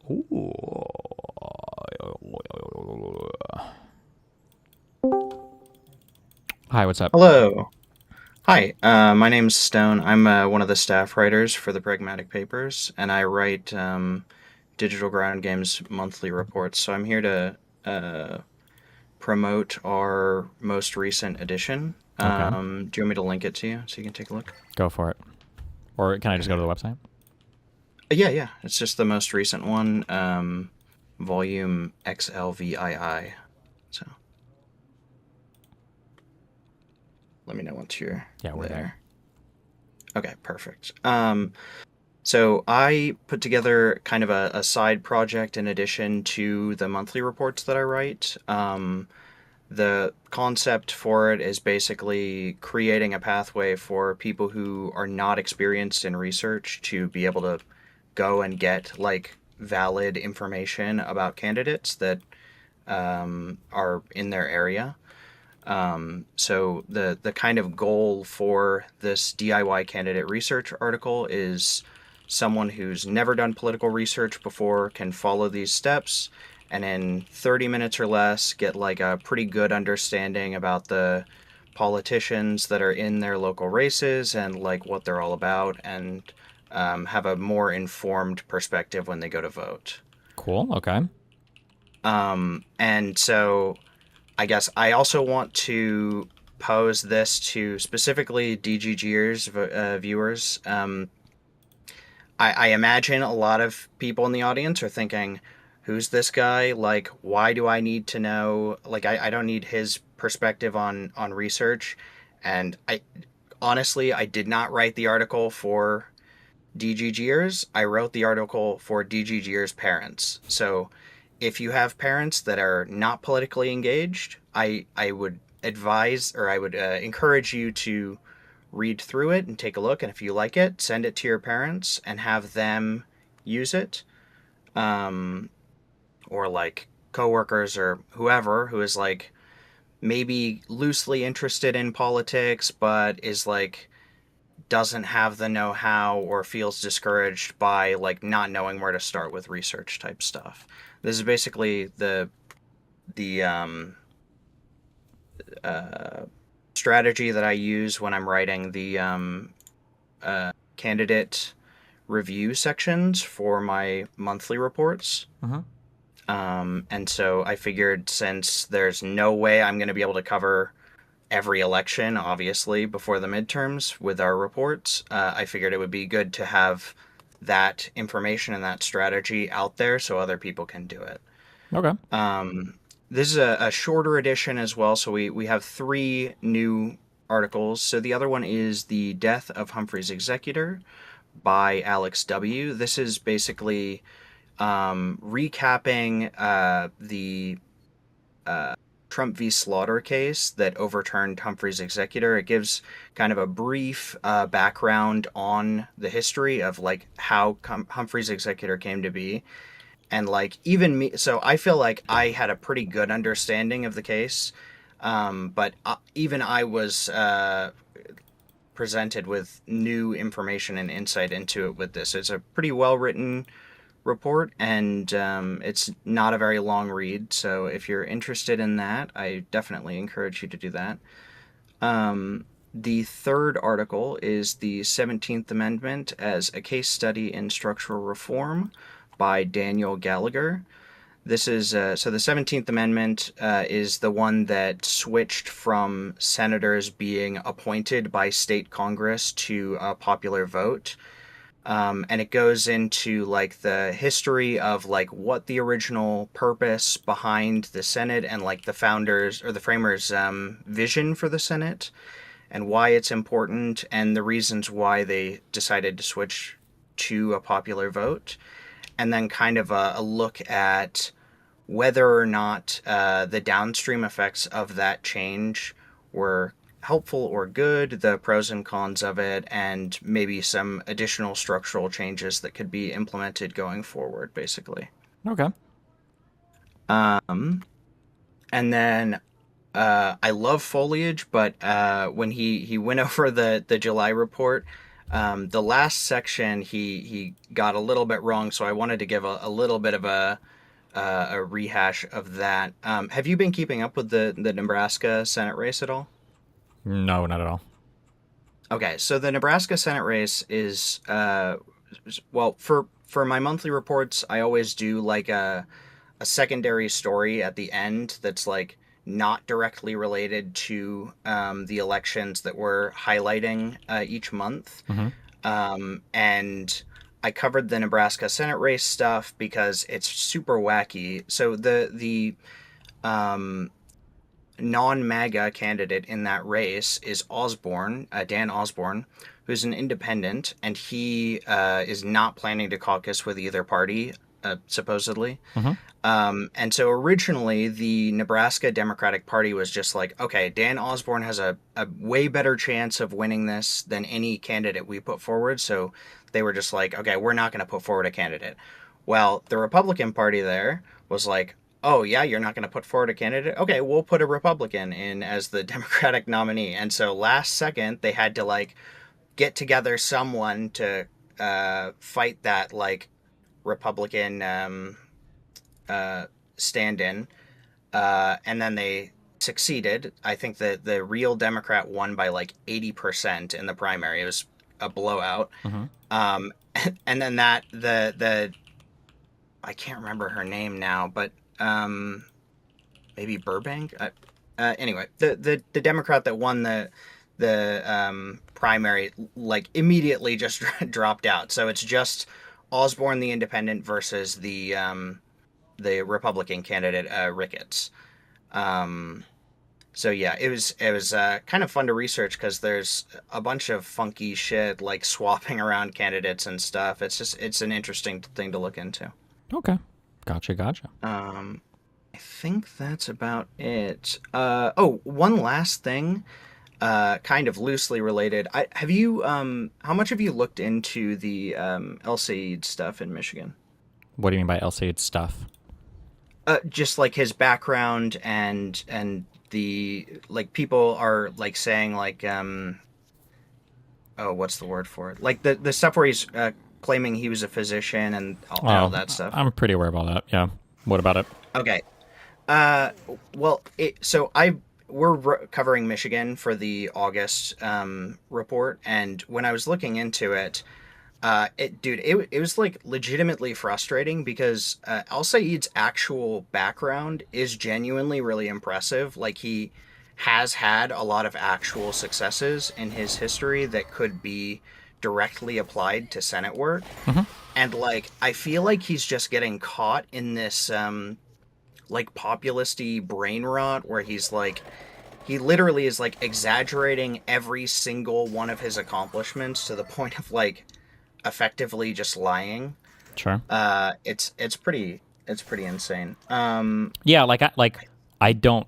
Ooh. Hi, what's up? Hello. Hi, my name's Stone. I'm one of the staff writers for the Pragmatic Papers, and I write Digital Ground Games monthly reports. So I'm here to promote our most recent edition. Okay, Do you want me to link it to you so you can take a look? go for it. Or can I just go to Okay. the website? Yeah. It's just the most recent one, volume XLVII. So let me know once you're Yeah, we're there. there. Okay, perfect. So I put together kind of a side project in addition to the monthly reports that I write. The concept for it is basically creating a pathway for people who are not experienced in research to be able to go and get like valid information about candidates that are in their area. So the kind of goal for this DIY candidate research article is someone who's never done political research before can follow these steps and in 30 minutes or less get like a pretty good understanding about the politicians that are in their local races and like what they're all about and have a more informed perspective when they go to vote. Cool. Okay. And so I guess I also want to pose this to specifically DGGers viewers. I imagine a lot of people in the audience are thinking, "Who's this guy? Like, why do I need to know? Like, I don't need his perspective on research." And I honestly, I did not write the article for DGGers. I wrote the article for DGGers parents. So if you have parents that are not politically engaged, I would advise or I would encourage you to read through it and take a look. And if you like it, send it to your parents and have them use it. Um, or like coworkers or whoever who is like maybe loosely interested in politics, but is like doesn't have the know-how or feels discouraged by like not knowing where to start with research type stuff. This is basically the uh, strategy that I use when I'm writing the candidate review sections for my monthly reports. Mm-hmm. And so I figured since there's no way I'm going to be able to cover every election, obviously, before the midterms with our reports, I figured it would be good to have that information and that strategy out there so other people can do it. Okay. This is a shorter edition as well, so we have three new articles. So the other one is The Death of Humphrey's Executor by Alex W. This is basically recapping the Trump v. Slaughter case that overturned Humphrey's executor. It gives kind of a brief background on the history of like how Humphrey's executor came to be. And like even me, so I feel like I had a pretty good understanding of the case, but even I was presented with new information and insight into it with this. It's a pretty well written report, and it's not a very long read. So if you're interested in that, I definitely encourage you to do that. The third article is the 17th Amendment as a case study in structural reform by Daniel Gallagher. This is so the 17th Amendment is the one that switched from senators being appointed by state Congress to a popular vote, and it goes into like the history of like what the original purpose behind the Senate and like the founders or the framers' vision for the Senate and why it's important and the reasons why they decided to switch to a popular vote, and then kind of a look at whether or not the downstream effects of that change were helpful or good, the pros and cons of it, and maybe some additional structural changes that could be implemented going forward, basically. Okay. Um, and then I love foliage, but when he went over the July report, The last section he got a little bit wrong, so I wanted to give a little bit of a rehash of that. Have you been keeping up with the Nebraska Senate race at all? No, not at all. Okay, so the Nebraska Senate race is well, for my monthly reports, I always do like a secondary story at the end that's like not directly related to the elections that we're highlighting each month. Hmm. And I covered the Nebraska Senate race stuff because it's super wacky. So the um, non-MAGA candidate in that race is Osborne, Dan Osborne, who's an independent, and he is not planning to caucus with either party, supposedly. Hmm. And so originally, the Nebraska Democratic Party was just like, okay, Dan Osborne has a way better chance of winning this than any candidate we put forward. So they were just like, okay, we're not going to put forward a candidate. Well, the Republican Party there was like, oh, yeah, you're not going to put forward a candidate? Okay, we'll put a Republican in as the Democratic nominee. And so last second, they had to like get together someone to fight that like Republican uh, stand-in, and then they succeeded. I think that the real Democrat won by like 80% in the primary. It was a blowout. Hmm. Um, and then that the I can't remember her name now, but maybe Burbank. Anyway, the Democrat that won the primary like immediately just dropped out. So it's just Osborne the independent versus the Republican candidate Ricketts. Um, so yeah, it was kind of fun to research because there's a bunch of funky shit like swapping around candidates and stuff. It's an interesting thing to look into. Okay. Gotcha. Gotcha. I think that's about it. Oh, one last thing, kind of loosely related. Have you how much have you looked into the El Said stuff in Michigan? What do you mean by LCH stuff? Just like his background and the like people are like saying like oh, what's the word for it, like the stuff where he's claiming he was a physician and all Oh, that stuff. I'm pretty aware of all that. Yeah. What about it? Okay. uh well, so I we're covering Michigan for the August report, and when I was looking into it, it was like legitimately frustrating because Al Saeed's actual background is genuinely really impressive. Like he has had a lot of actual successes in his history that could be directly applied to Senate work. Hmm. And like I feel like he's just getting caught in this like populisty brain rot where he's like he literally is like exaggerating every single one of his accomplishments to the point of like effectively just lying. Sure. It's pretty insane. Yeah. I don't,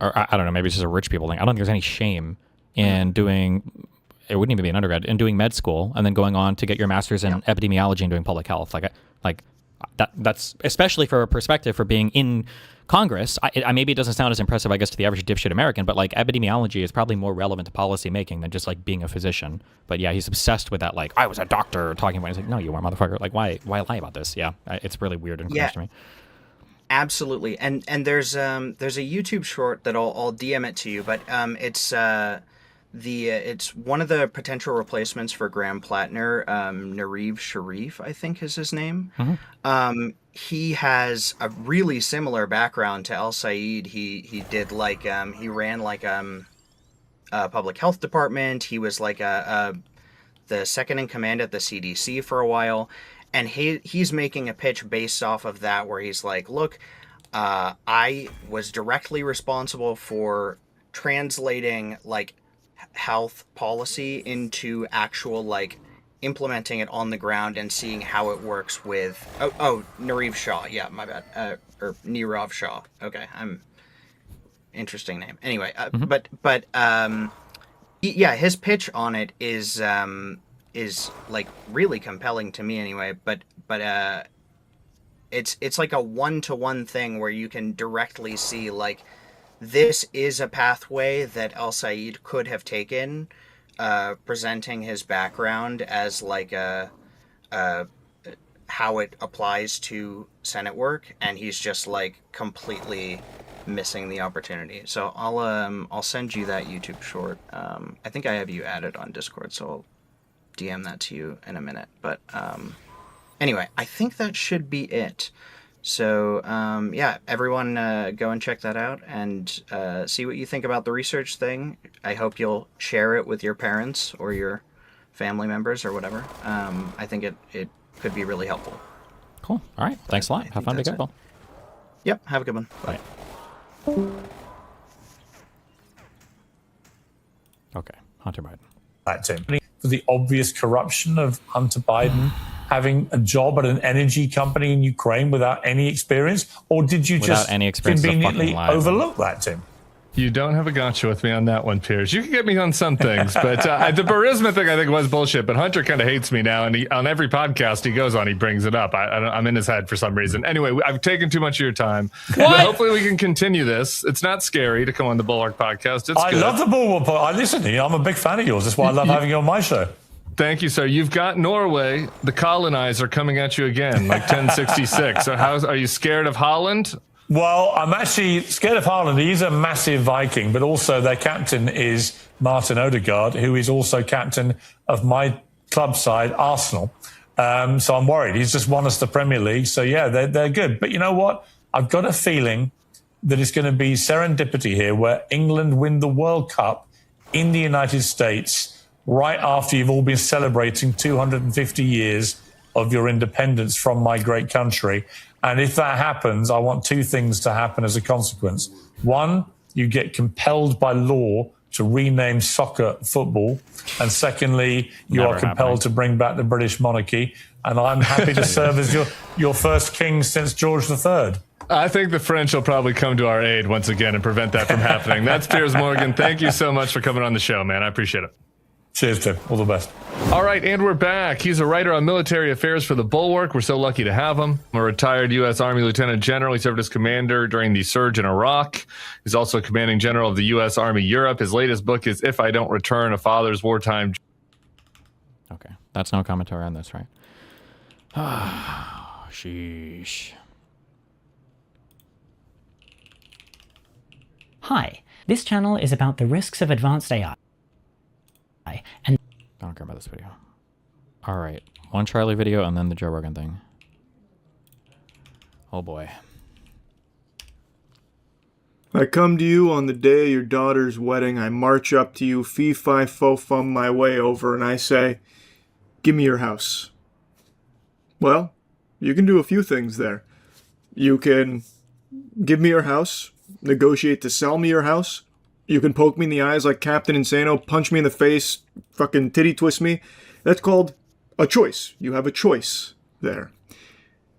or I don't know. Maybe it's just a rich people thing. I don't think there's any shame in doing. It wouldn't even be an undergrad in doing med school and then going on to get your master's in Yeah. epidemiology and doing public health. Like that. That's especially for a perspective for being in Congress. Maybe it doesn't sound as impressive, I guess, to the average dipshit American, but like epidemiology is probably more relevant to policy making than just like being a physician. But yeah, he's obsessed with that. Like I was a doctor talking about. He's like, no, you weren't, motherfucker. Like why lie about this? Yeah, it's really weird and cringe Yeah, to me. absolutely. And there's a YouTube short that I'll DM it to you, but it's one of the potential replacements for Graham Plattner, Nareev Sharif, I think is his name. Hmm. He has a really similar background to El Said. He did like he ran like a public health department. He was like a the second in command at the CDC for a while, and he's making a pitch based off of that, where he's like, "Look, I was directly responsible for translating like health policy into actual like implementing it on the ground and seeing how it works with Nareev Shah, yeah, my bad, or Nirav Shah. Okay, I'm interesting name. Anyway, Hmm. yeah, his pitch on it is like really compelling to me anyway. But it's like a one-to-one thing where you can directly see like this is a pathway that Al Said could have taken presenting his background as like a how it applies to Senate work, and he's just like completely missing the opportunity. So I'll send you that YouTube short. I think I have you added on Discord, so I'll DM that to you in a minute. But anyway, I think that should be it. So yeah, everyone go and check that out and see what you think about the research thing. I hope you'll share it with your parents or your family members or whatever. I think it could be really helpful. Cool. All right. Thanks a lot. Have fun. Be careful. Yep. Have a good one. Bye. Okay. Hunter Biden. That Tim, for the obvious corruption of Hunter Biden having a job at an energy company in Ukraine without any experience, or did you just conveniently overlook that, Tim? You don't have a gotcha with me on that one, Piers. You can get me on some things, but the Burisma thing I think was bullshit. But Hunter kind of hates me now, and on every podcast he goes on, he brings it up. I'm in his head for some reason. Anyway, I've taken too much of your time. But hopefully we can continue this. It's not scary to come on the Bulwark podcast. I love the Bulwark podcast. I listen to you. I'm a big fan of yours. That's why I love having you on my show. Thank you, sir. You've got Norway, the colonizer, coming at you again, like 1066. So are you scared of Holland? Well, I'm actually scared of Haaland. He's a massive Viking, but also their captain is Martin Odegaard, who is also captain of my club side, Arsenal. So I'm worried. He's just won us the Premier League. So, yeah, they're good. But you know what? I've got a feeling that it's going to be serendipity here where England win the World Cup in the United States right after you've all been celebrating 250 years of your independence from my great country. And if that happens, I want two things to happen as a consequence. One, you get compelled by law to rename soccer football. And secondly, you are compelled to bring back the British monarchy. And I'm happy to serve as your first king since George III. I think the French will probably come to our aid once again and prevent that from happening. That's Piers Morgan. Thank you so much for coming on the show, man. I appreciate it. Cheers, Tim. All the best. All right, and we're back. He's a writer on military affairs for the Bulwark. We're so lucky to have him. A retired U.S. Army Lieutenant General. He served as commander during the surge in Iraq. He's also commanding general of the U.S. Army Europe. His latest book is If I Don't Return, A Father's Wartime. Okay, that's no commentary on this, right? Ah, sheesh. Hi, this channel is about the risks of advanced AI. And I don't care about this video. All right, one Charlie video and then the Joe Rogan thing. Oh boy. I come to you on the day of your daughter's wedding. I march up to you, fee-fi-fo-fum my way over, and I say, give me your house. Well, you can do a few things there. You can give me your house, negotiate to sell me your house. You can poke me in the eyes like Captain Insano, punch me in the face, fucking titty twist me. That's called a choice. You have a choice there.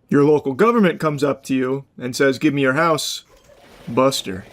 Your local government comes up to you and says, give me your house. Buster,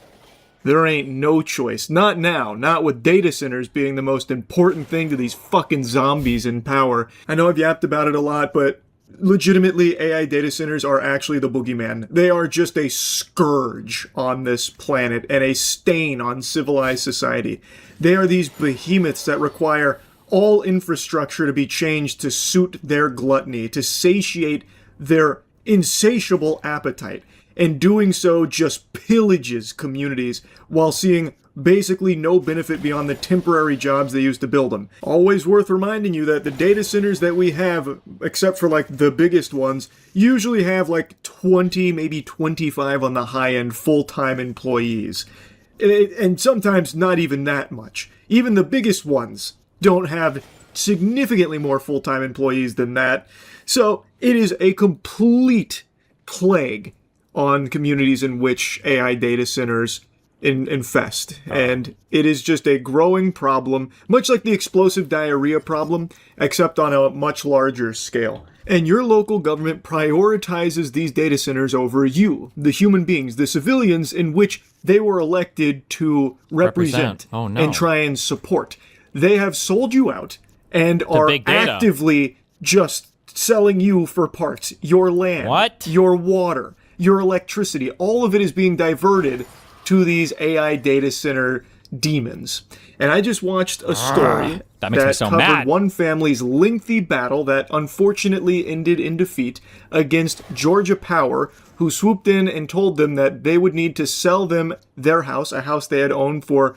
there ain't no choice. Not now. Not with data centers being the most important thing to these fucking zombies in power. I know I've yapped about it a lot, but legitimately, AI data centers are actually the boogeyman. They are just a scourge on this planet and a stain on civilized society. They are these behemoths that require all infrastructure to be changed to suit their gluttony, to satiate their insatiable appetite. And doing so just pillages communities while seeing basically no benefit beyond the temporary jobs they use to build them. Always worth reminding you that the data centers that we have, except for like the biggest ones, usually have like 20, maybe 25 on the high end full-time employees. And sometimes not even that much. Even the biggest ones don't have significantly more full-time employees than that. So it is a complete plague on communities in which AI data centers infest. And it is just a growing problem, much like the explosive diarrhea problem, except on a much larger scale. And your local government prioritizes these data centers over you, the human beings, the civilians in which they were elected to represent and try and support. They have sold you out and are actively just selling you for parts, your land, your water, your electricity. All of it is being diverted to these AI data center demons. And I just watched a story that makes me so covered mad. one family's lengthy battle that unfortunately ended in defeat against Georgia Power, who swooped in and told them that they would need to sell them their house, a house they had owned for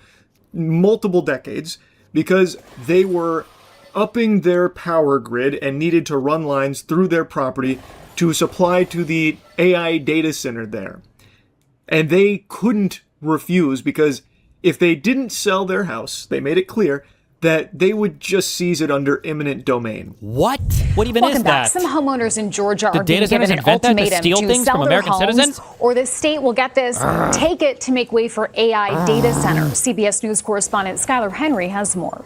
multiple decades, because they were upping their power grid and needed to run lines through their property to supply to the AI data center there. And they couldn't refuse, because if they didn't sell their house, they made it clear that they would just seize it under eminent domain. What? What even Welcome is back. that? Some homeowners in Georgia The are being data centers given an invent that to ultimatum steal things sell from their American homes, citizens? or the state will get this, take it to make way for AI data centers. CBS News correspondent Skylar Henry has more.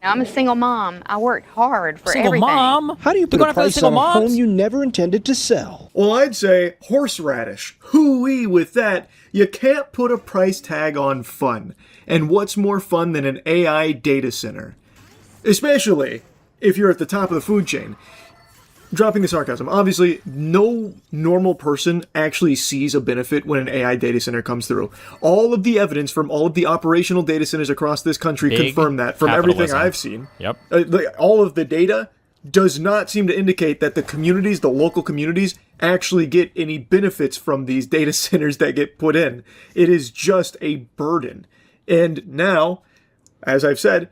I'm a single mom. I worked hard for Single everything. mom? How do you put You're a going after the price single on a moms? home you never intended to sell? Well, I'd say horseradish. Hooey with that. You can't put a price tag on fun. And what's more fun than an AI data center? Especially if you're at the top of the food chain. Dropping the sarcasm. Obviously, no normal person actually sees a benefit when an AI data center comes through. All of the evidence from all of the operational data centers across this country Big confirm that from everything capitalism. I've seen. Yep. All of the data does not seem to indicate that the communities, the local communities, actually get any benefits from these data centers that get put in. It is just a burden. And now, as I've said,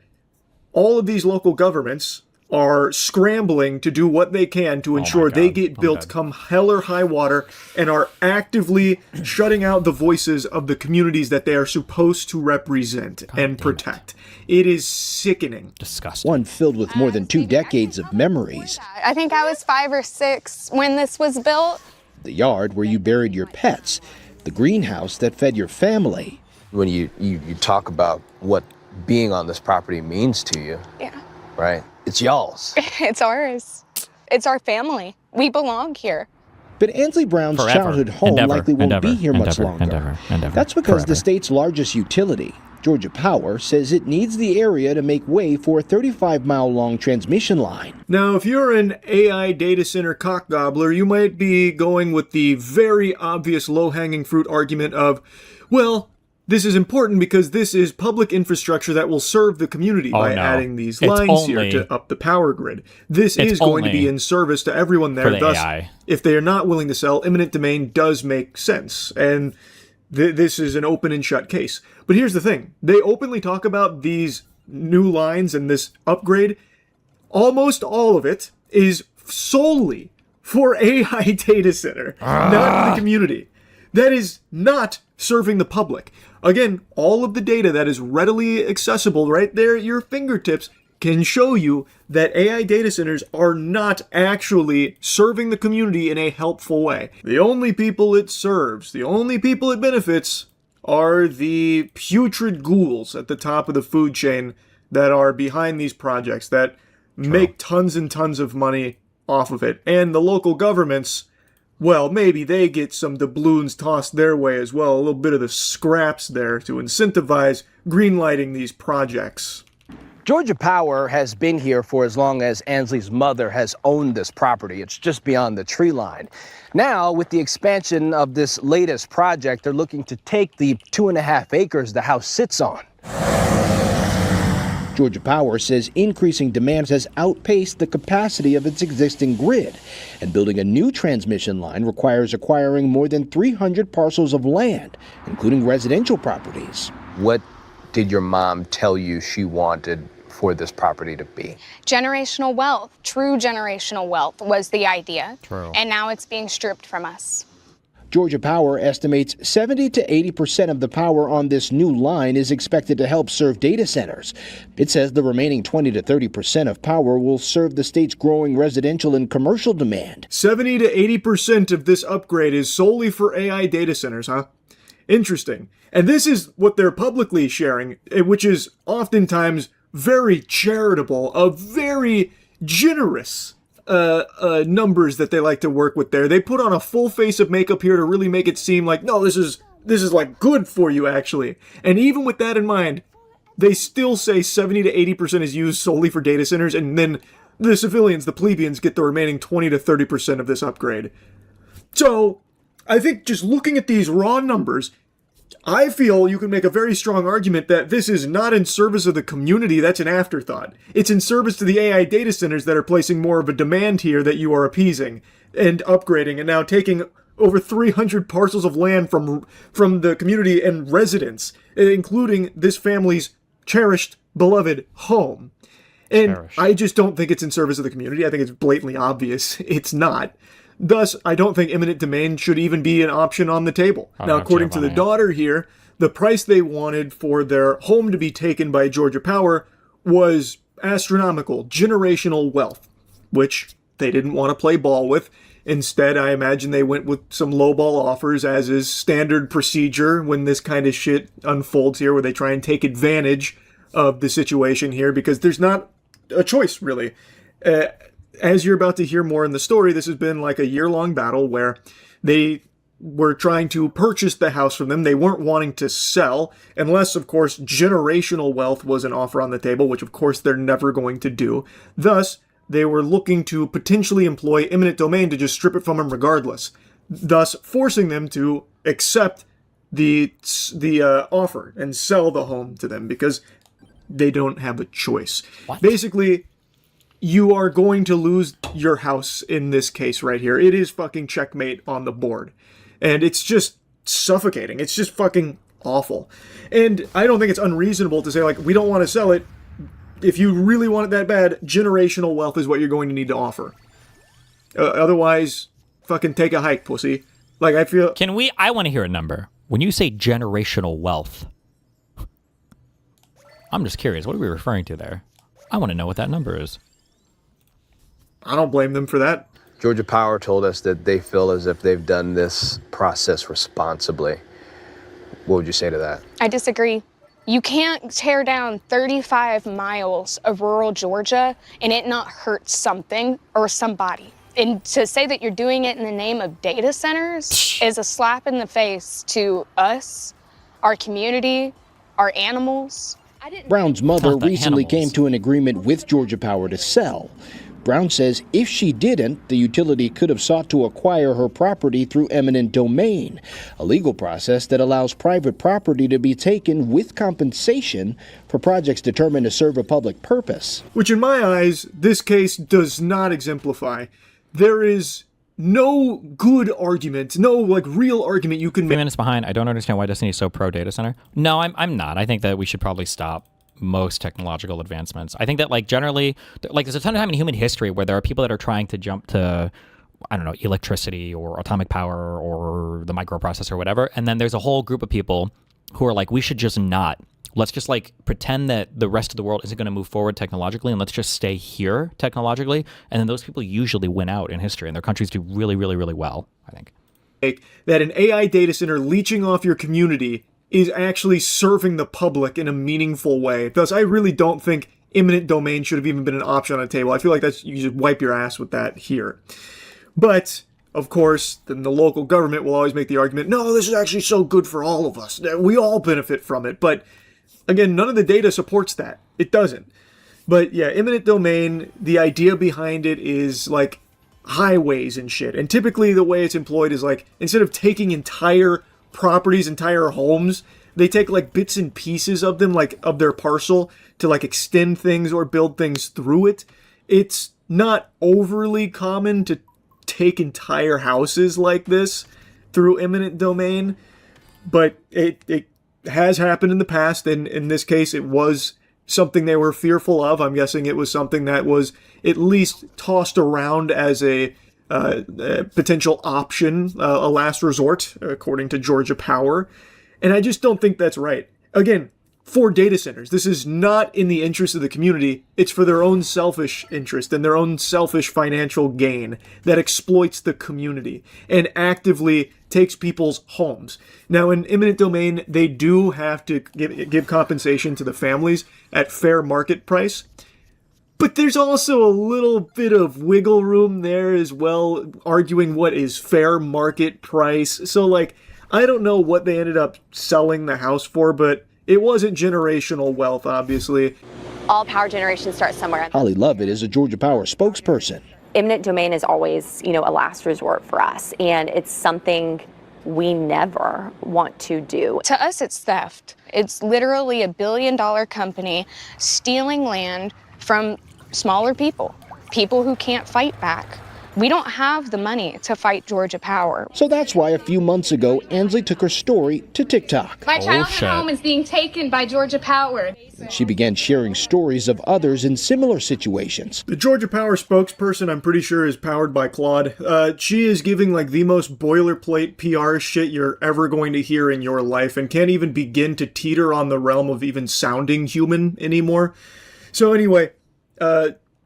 all of these local governments are scrambling to do what they can to ensure they get built come hell or high water, and are actively shutting out the voices of the communities that they are supposed to represent and protect. It is sickening. Disgusting. One filled with more than 2 decades of memories. I think I was 5 or 6 when this was built. The yard where you buried your pets. The greenhouse that fed your family. When you talk about what being on this property means to you, Yeah. right? It's y'all's. It's ours. It's our family. We belong here. But Ansley Brown's Forever. childhood home And ever. likely won't And be ever. here And much ever. longer. And ever. And ever. That's because the Forever. state's largest utility, Georgia Power, says it needs the area to make way for a 35-mile-long transmission line. Now, if you're an AI data center cock gobbler, you might be going with the very obvious low-hanging fruit argument of, well, this is important because this is public infrastructure that will serve the community by no. adding these It's lines here only- to up the power grid. This It's is going to be only in service to everyone there. for the Thus, AI. if they are not willing to sell, eminent domain does make sense. And this is an open and shut case. But here's the thing. They openly talk about these new lines and this upgrade. Almost all of it is solely for AI data center, not for the community. That is not serving the public. Again, all of the data that is readily accessible right there at your fingertips can show you that AI data centers are not actually serving the community in a helpful way. The only people it serves, the only people it benefits, are the putrid ghouls at the top of the food chain that are behind these projects that make tons and tons of money off of it. And the local governments, well, maybe they get some doubloons tossed their way as well, a little bit of the scraps there to incentivize greenlighting these projects. Georgia Power has been here for as long as Ansley's mother has owned this property. It's just beyond the tree line. Now, with the expansion of this latest project, they're looking to take the 2.5 acres the house sits on. Georgia Power says increasing demand has outpaced the capacity of its existing grid, and building a new transmission line requires acquiring more than 300 parcels of land, including residential properties. What did your mom tell you she wanted for this property to be? Generational wealth, true generational wealth was the idea. True. And now it's being stripped from us. Georgia Power estimates 70 to 80% of the power on this new line is expected to help serve data centers. It says the remaining 20 to 30% of power will serve the state's growing residential and commercial demand. 70 to 80% of this upgrade is solely for AI data centers, huh? Interesting. And this is what they're publicly sharing, which is oftentimes very charitable, a very generous numbers that they like to work with there. They put on a full face of makeup here to really make it seem like, no, this is like good for you, actually. And even with that in mind, they still say 70 to 80% is used solely for data centers, and then the civilians, the plebeians, get the remaining 20 to 30% of this upgrade. So, I think just looking at these raw numbers, I feel you can make a very strong argument that this is not in service of the community. That's an afterthought. It's in service to the AI data centers that are placing more of a demand here that you are appeasing and upgrading, and now taking over 300 parcels of land from the community and residents, including this family's cherished, beloved home. And I just don't think it's in service of the community. I think it's blatantly obvious it's not. Thus, I don't think eminent domain should even be an option on the table. Now, according to the daughter here, the price they wanted for their home to be taken by Georgia Power was astronomical, generational wealth, which they didn't want to play ball with. Instead, I imagine they went with some lowball offers, as is standard procedure when this kind of shit unfolds here, where they try and take advantage of the situation here, because there's not a choice, really. As you're about to hear more in the story, this has been like a year-long battle where they were trying to purchase the house from them. They weren't wanting to sell, unless, of course, generational wealth was an offer on the table, which, of course, they're never going to do. Thus, they were looking to potentially employ eminent domain to just strip it from them regardless, thus forcing them to accept the offer and sell the home to them, because they don't have a choice. What? Basically, you are going to lose your house in this case right here. It is fucking checkmate on the board. And it's just suffocating. It's just fucking awful. And I don't think it's unreasonable to say, like, we don't want to sell it. If you really want it that bad, generational wealth is what you're going to need to offer. Otherwise, fucking take a hike, pussy. Like, I feel... I want to hear a number. When you say generational wealth, I'm just curious. What are we referring to there? I want to know what that number is. I don't blame them for that. Georgia Power told us that they feel as if they've done this process responsibly. What would you say to that? I disagree. You can't tear down 35 miles of rural Georgia and it not hurt something or somebody. And to say that you're doing it in the name of data centers is a slap in the face to us, our community, our animals. Brown's mother recently came to an agreement with Georgia Power to sell. Brown says if she didn't, the utility could have sought to acquire her property through eminent domain, a legal process that allows private property to be taken with compensation for projects determined to serve a public purpose. Which in my eyes, this case does not exemplify. There is no good argument, no like real argument you can make. 3 minutes behind. I don't understand why Destiny is so pro data center. No, I'm not. I think that we should probably stop most technological advancements. I think that like generally, like there's a ton of time in human history where there are people that are trying to jump to, I don't know, electricity or atomic power or the microprocessor or whatever. And then there's a whole group of people who are like, we should just not. Let's just like pretend that the rest of the world isn't going to move forward technologically, and let's just stay here technologically. And then those people usually win out in history, and their countries do really, really, really well, I think. That an AI data center leeching off your community is actually serving the public in a meaningful way. Thus, I really don't think eminent domain should have even been an option on the table. I feel like that's, you just wipe your ass with that here. But, of course, then the local government will always make the argument, no, this is actually so good for all of us. We all benefit from it. But, again, none of the data supports that. It doesn't. But, yeah, eminent domain, the idea behind it is, like, highways and shit. And typically the way it's employed is, like, instead of taking entire properties, entire homes, they take like bits and pieces of them, like of their parcel, to like extend things or build things through it. It's not overly common to take entire houses like this through eminent domain, but it has happened in the past, and in this case it was something they were fearful of. I'm guessing it was something that was at least tossed around as a potential option, a last resort, according to Georgia Power. And I just don't think that's right. Again, for data centers, this is not in the interest of the community. It's for their own selfish interest and their own selfish financial gain that exploits the community and actively takes people's homes. Now, in eminent domain, they do have to give compensation to the families at fair market price. But there's also a little bit of wiggle room there as well, arguing what is fair market price. So, like, I don't know what they ended up selling the house for, but it wasn't generational wealth, obviously. All power generation starts somewhere. Holly Lovett is a Georgia Power spokesperson. Eminent domain is always, a last resort for us. And it's something we never want to do. To us, it's theft. It's literally a billion-dollar company stealing land from smaller people who can't fight back. We don't have the money to fight Georgia Power. So that's why a few months ago, Ansley took her story to TikTok. My childhood home is being taken by Georgia Power. She began sharing stories of others in similar situations. The Georgia Power spokesperson, I'm pretty sure, is powered by Claude. She is giving like the most boilerplate PR shit you're ever going to hear in your life and can't even begin to teeter on the realm of even sounding human anymore. So anyway,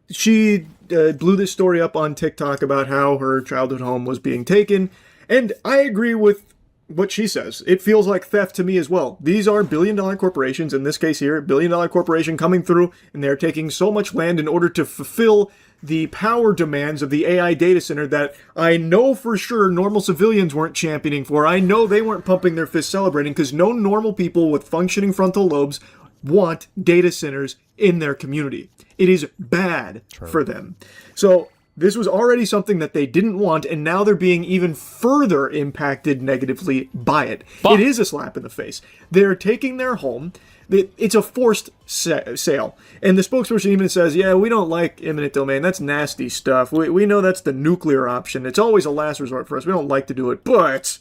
she blew this story up on TikTok about how her childhood home was being taken, and I agree with what she says. It feels like theft to me as well. These are billion-dollar corporations, in this case here, a billion-dollar corporation coming through, and they're taking so much land in order to fulfill the power demands of the AI data center that I know for sure normal civilians weren't championing for. I know they weren't pumping their fists celebrating, because no normal people with functioning frontal lobes want data centers in their community. It is bad for them. So this was already something that they didn't want, and now they're being even further impacted negatively by it. It is a slap in the face. They're taking their home. It's a forced sale. And the spokesperson even says, yeah, we don't like eminent domain. That's nasty stuff. We know that's the nuclear option. It's always a last resort for us. We don't like to do it. But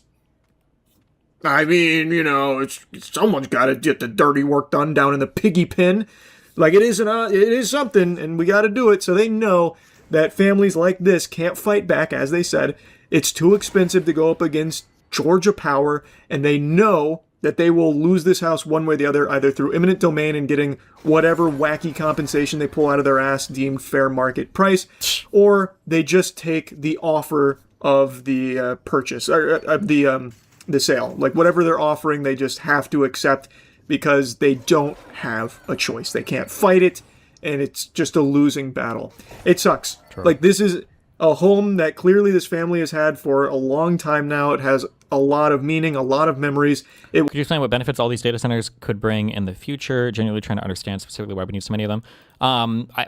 I mean, you know, someone's got to get the dirty work done down in the piggy pen. Like, it is something, and we got to do it. So they know that families like this can't fight back, as they said. It's too expensive to go up against Georgia Power, and they know that they will lose this house one way or the other, either through eminent domain and getting whatever wacky compensation they pull out of their ass deemed fair market price, or they just take the offer of the purchase, or the sale. Like, whatever they're offering, they just have to accept, because they don't have a choice. They can't fight it, and it's just a losing battle. It sucks. True. Like, this is a home that clearly this family has had for a long time now. It has a lot of meaning, a lot of memories. Could you explain what benefits all these data centers could bring in the future? Genuinely trying to understand specifically why we need so many of them.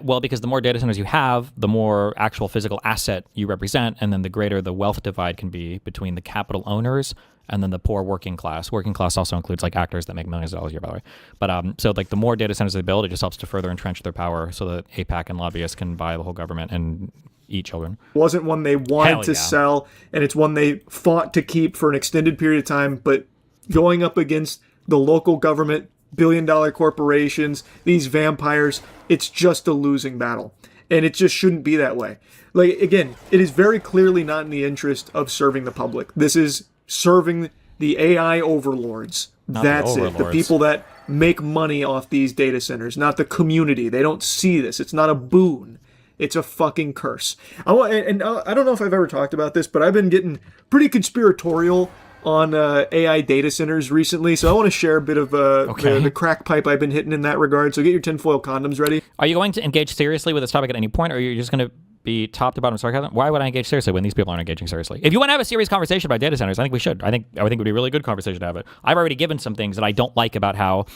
Well, because the more data centers you have, the more actual physical asset you represent, and then the greater the wealth divide can be between the capital owners and then the poor working class. Working class also includes like actors that make millions of dollars a year, by the way. But so like the more data centers they build, it just helps to further entrench their power so that AIPAC and lobbyists can buy the whole government and eat children. Wasn't one they wanted to sell, and it's one they fought to keep for an extended period of time, but going up against the local government, billion-dollar corporations, these vampires, it's just a losing battle. And it just shouldn't be that way. Like, again, it is very clearly not in the interest of serving the public. This is serving the AI overlords. That's it. The people that make money off these data centers, not the community. They don't see this. It's not a boon. It's a fucking curse. I don't know if I've ever talked about this, but I've been getting pretty conspiratorial on AI data centers recently, so I want to share a bit of the crack pipe I've been hitting in that regard. So get your tinfoil condoms ready. Are you going to engage seriously with this topic at any point, or are you just going to be top to bottom sarcasm? Why would I engage seriously when these people aren't engaging seriously? If you want to have a serious conversation about data centers, I think we should. I think it would be a really good conversation to have it. I've already given some things that I don't like about how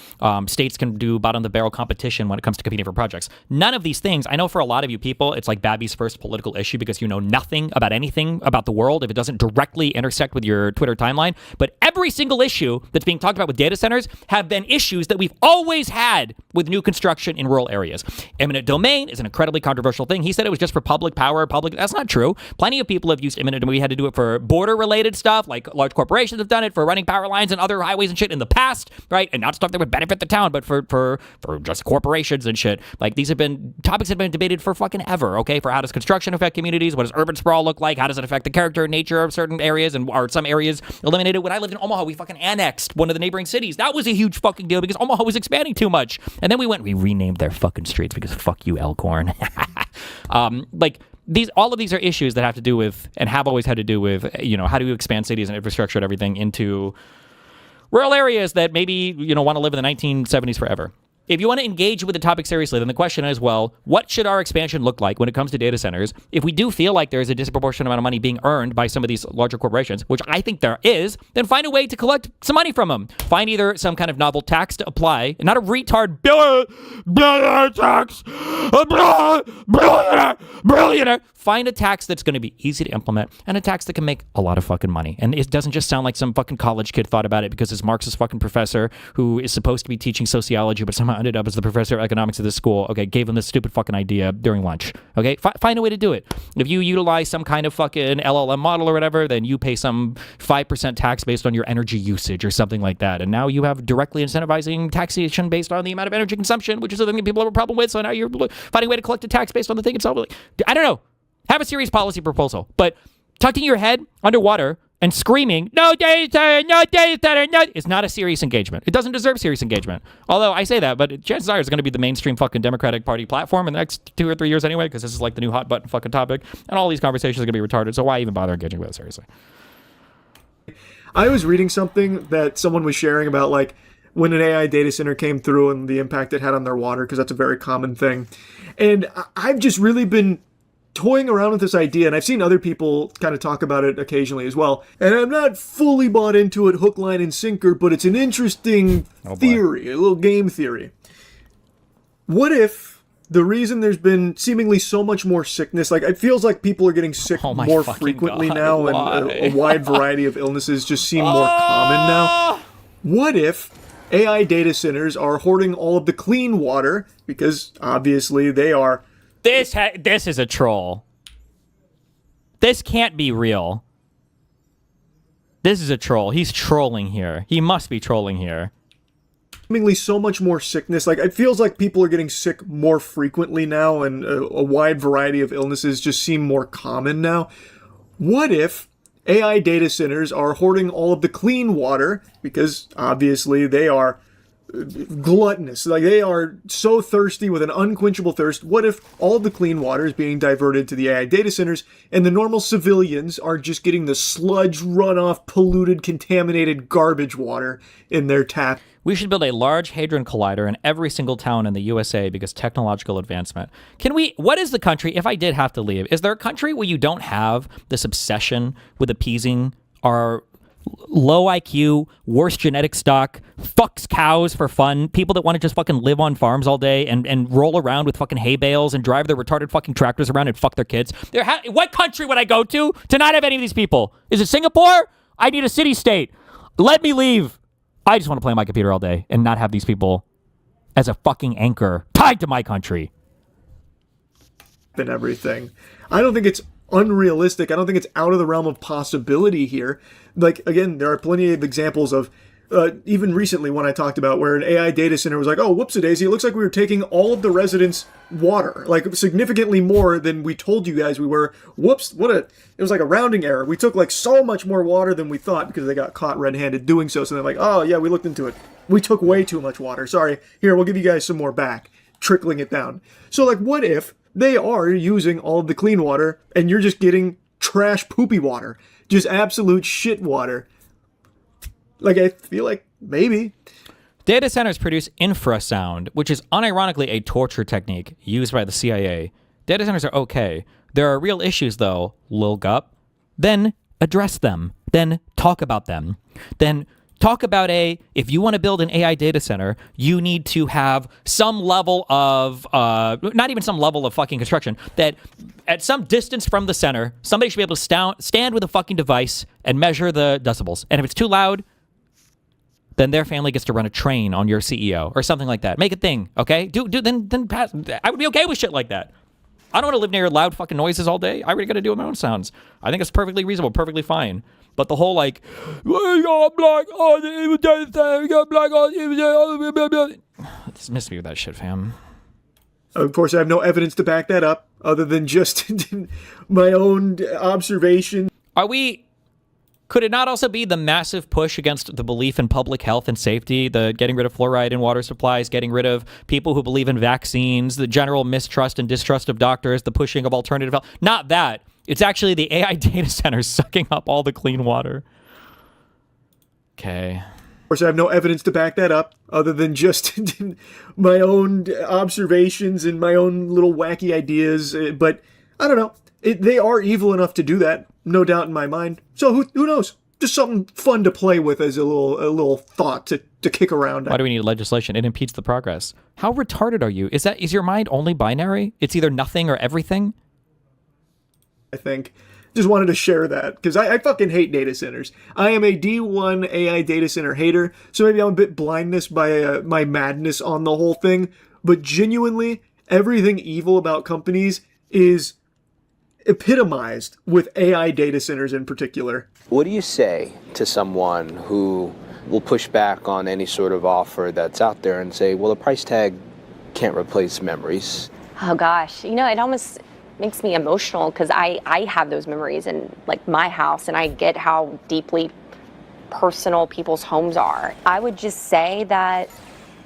states can do bottom of the barrel competition when it comes to competing for projects. None of these things, I know for a lot of you people, it's like Babby's first political issue because you know nothing about anything about the world if it doesn't directly intersect with your Twitter timeline. But every single issue that's being talked about with data centers have been issues that we've always had with new construction in rural areas. Eminent domain is an incredibly controversial thing. He said it was just for public power, that's not true. Plenty of people have used eminent domain. We had to do it for border-related stuff, like large corporations have done it for running power lines and other highways and shit in the past, right? And not stuff that would benefit the town, but for just corporations and shit. Like, these have been topics that have been debated for fucking ever, okay? For how does construction affect communities? What does urban sprawl look like? How does it affect the character and nature of certain areas? And are some areas eliminated? When I lived in Omaha, we fucking annexed one of the neighboring cities. That was a huge fucking deal because Omaha was expanding too much. And then we renamed their fucking streets because fuck you, Elkhorn. All of these are issues that have to do with, and have always had to do with, how do you expand cities and infrastructure and everything into rural areas that maybe, want to live in the 1970s forever. if you want to engage with the topic seriously, then the question is, well, what should our expansion look like when it comes to data centers? If we do feel like there's a disproportionate amount of money being earned by some of these larger corporations, which I think there is, then find a way to collect some money from them. Find either some kind of novel tax to apply, not a retard billionaire tax, billionaire. Find a tax that's going to be easy to implement and a tax that can make a lot of fucking money. And it doesn't just sound like some fucking college kid thought about it because his Marxist fucking professor who is supposed to be teaching sociology but somehow ended up as the professor of economics of this school, okay, gave him this stupid fucking idea during lunch. Okay, find a way to do it. If you utilize some kind of fucking LLM model or whatever, then you pay some 5% tax based on your energy usage or something like that. And now you have directly incentivizing taxation based on the amount of energy consumption, which is the thing that people have a problem with. So now you're finding a way to collect a tax based on the thing itself. I don't know. Have a serious policy proposal, but tucking your head underwater and screaming, no data center, no data center, no, is not a serious engagement. It doesn't deserve serious engagement. Although I say that, but chances are it's going to be the mainstream fucking Democratic Party platform in the next 2 or 3 years anyway, because this is like the new hot button fucking topic, and all these conversations are going to be retarded, so why even bother engaging with it seriously? I was reading something that someone was sharing about, like, when an AI data center came through and the impact it had on their water, because that's a very common thing. And I've just really been toying around with this idea, and I've seen other people kind of talk about it occasionally as well, and I'm not fully bought into it hook, line, and sinker, but it's an interesting theory, a little game theory. What if the reason there's been seemingly so much more sickness, like it feels like people are getting sick more frequently now, and a wide variety of illnesses just seem more common now. What if AI data centers are hoarding all of the clean water, because obviously they are. This is a troll. This can't be real. This is a troll. He's trolling here. He must be trolling here. Seemingly so much more sickness. Like, it feels like people are getting sick more frequently now, and a wide variety of illnesses just seem more common now. What if AI data centers are hoarding all of the clean water, because obviously they are gluttonous, like they are so thirsty with an unquenchable thirst? What if all of the clean water is being diverted to the AI data centers and the normal civilians are just getting the sludge, runoff, polluted, contaminated garbage water in their tap? We should build a large hadron collider in every single town in the USA because technological advancement. What is the country, if I did have to leave, is there a country where you don't have this obsession with appeasing our low IQ, worst genetic stock, fucks cows for fun, people that want to just fucking live on farms all day and roll around with fucking hay bales and drive their retarded fucking tractors around and fuck their kids? What country would I go to not have any of these people? Is it Singapore? I need a city-state. Let me leave. I just want to play on my computer all day and not have these people as a fucking anchor tied to my country. And everything. I don't think it's unrealistic. I don't think it's out of the realm of possibility here. Like, again, there are plenty of examples of, even recently when I talked about where an AI data center was like, oh, whoops-a-daisy, it looks like we were taking all of the residents' water, like significantly more than we told you guys we were. Whoops, it was like a rounding error. We took like so much more water than we thought because they got caught red-handed doing so. So they're like, oh yeah, we looked into it. We took way too much water. Sorry, here, we'll give you guys some more back, trickling it down. So like, what if they are using all of the clean water and you're just getting trash poopy water? Just absolute shit water. Like, I feel like maybe. Data centers produce infrasound, which is unironically a torture technique used by the CIA. Data centers are okay. There are real issues, though, Lil Gup. Then address them. Then talk about them. Then talk about if you want to build an AI data center, you need to have some level of, not even some level of fucking construction, that at some distance from the center, somebody should be able to stand with a fucking device and measure the decibels. And if it's too loud, then their family gets to run a train on your CEO or something like that. Make a thing, okay? Then pass. I would be okay with shit like that. I don't want to live near loud fucking noises all day. I already got to do my own sounds. I think it's perfectly reasonable, perfectly fine. But the whole like, dismiss me with that shit, fam. Of course, I have no evidence to back that up other than just my own observation. Could it not also be the massive push against the belief in public health and safety, the getting rid of fluoride in water supplies, getting rid of people who believe in vaccines, the general mistrust and distrust of doctors, the pushing of alternative health? Not that. It's actually the AI data centers sucking up all the clean water. Okay. Of course, I have no evidence to back that up other than just my own observations and my own little wacky ideas. But I don't know. They are evil enough to do that, no doubt in my mind. So who knows? Just something fun to play with as a little thought to kick around. Why do we need legislation? It impedes the progress. How retarded are you? Is your mind only binary? It's either nothing or everything? I think. Just wanted to share that, because I fucking hate data centers. I am a D1 AI data center hater, so maybe I'm a bit blindness by my madness on the whole thing, but genuinely, everything evil about companies is epitomized with AI data centers in particular. What do you say to someone who will push back on any sort of offer that's out there and say, well, the price tag can't replace memories? Oh gosh, it almost makes me emotional because I have those memories in like my house, and I get how deeply personal people's homes are. I would just say that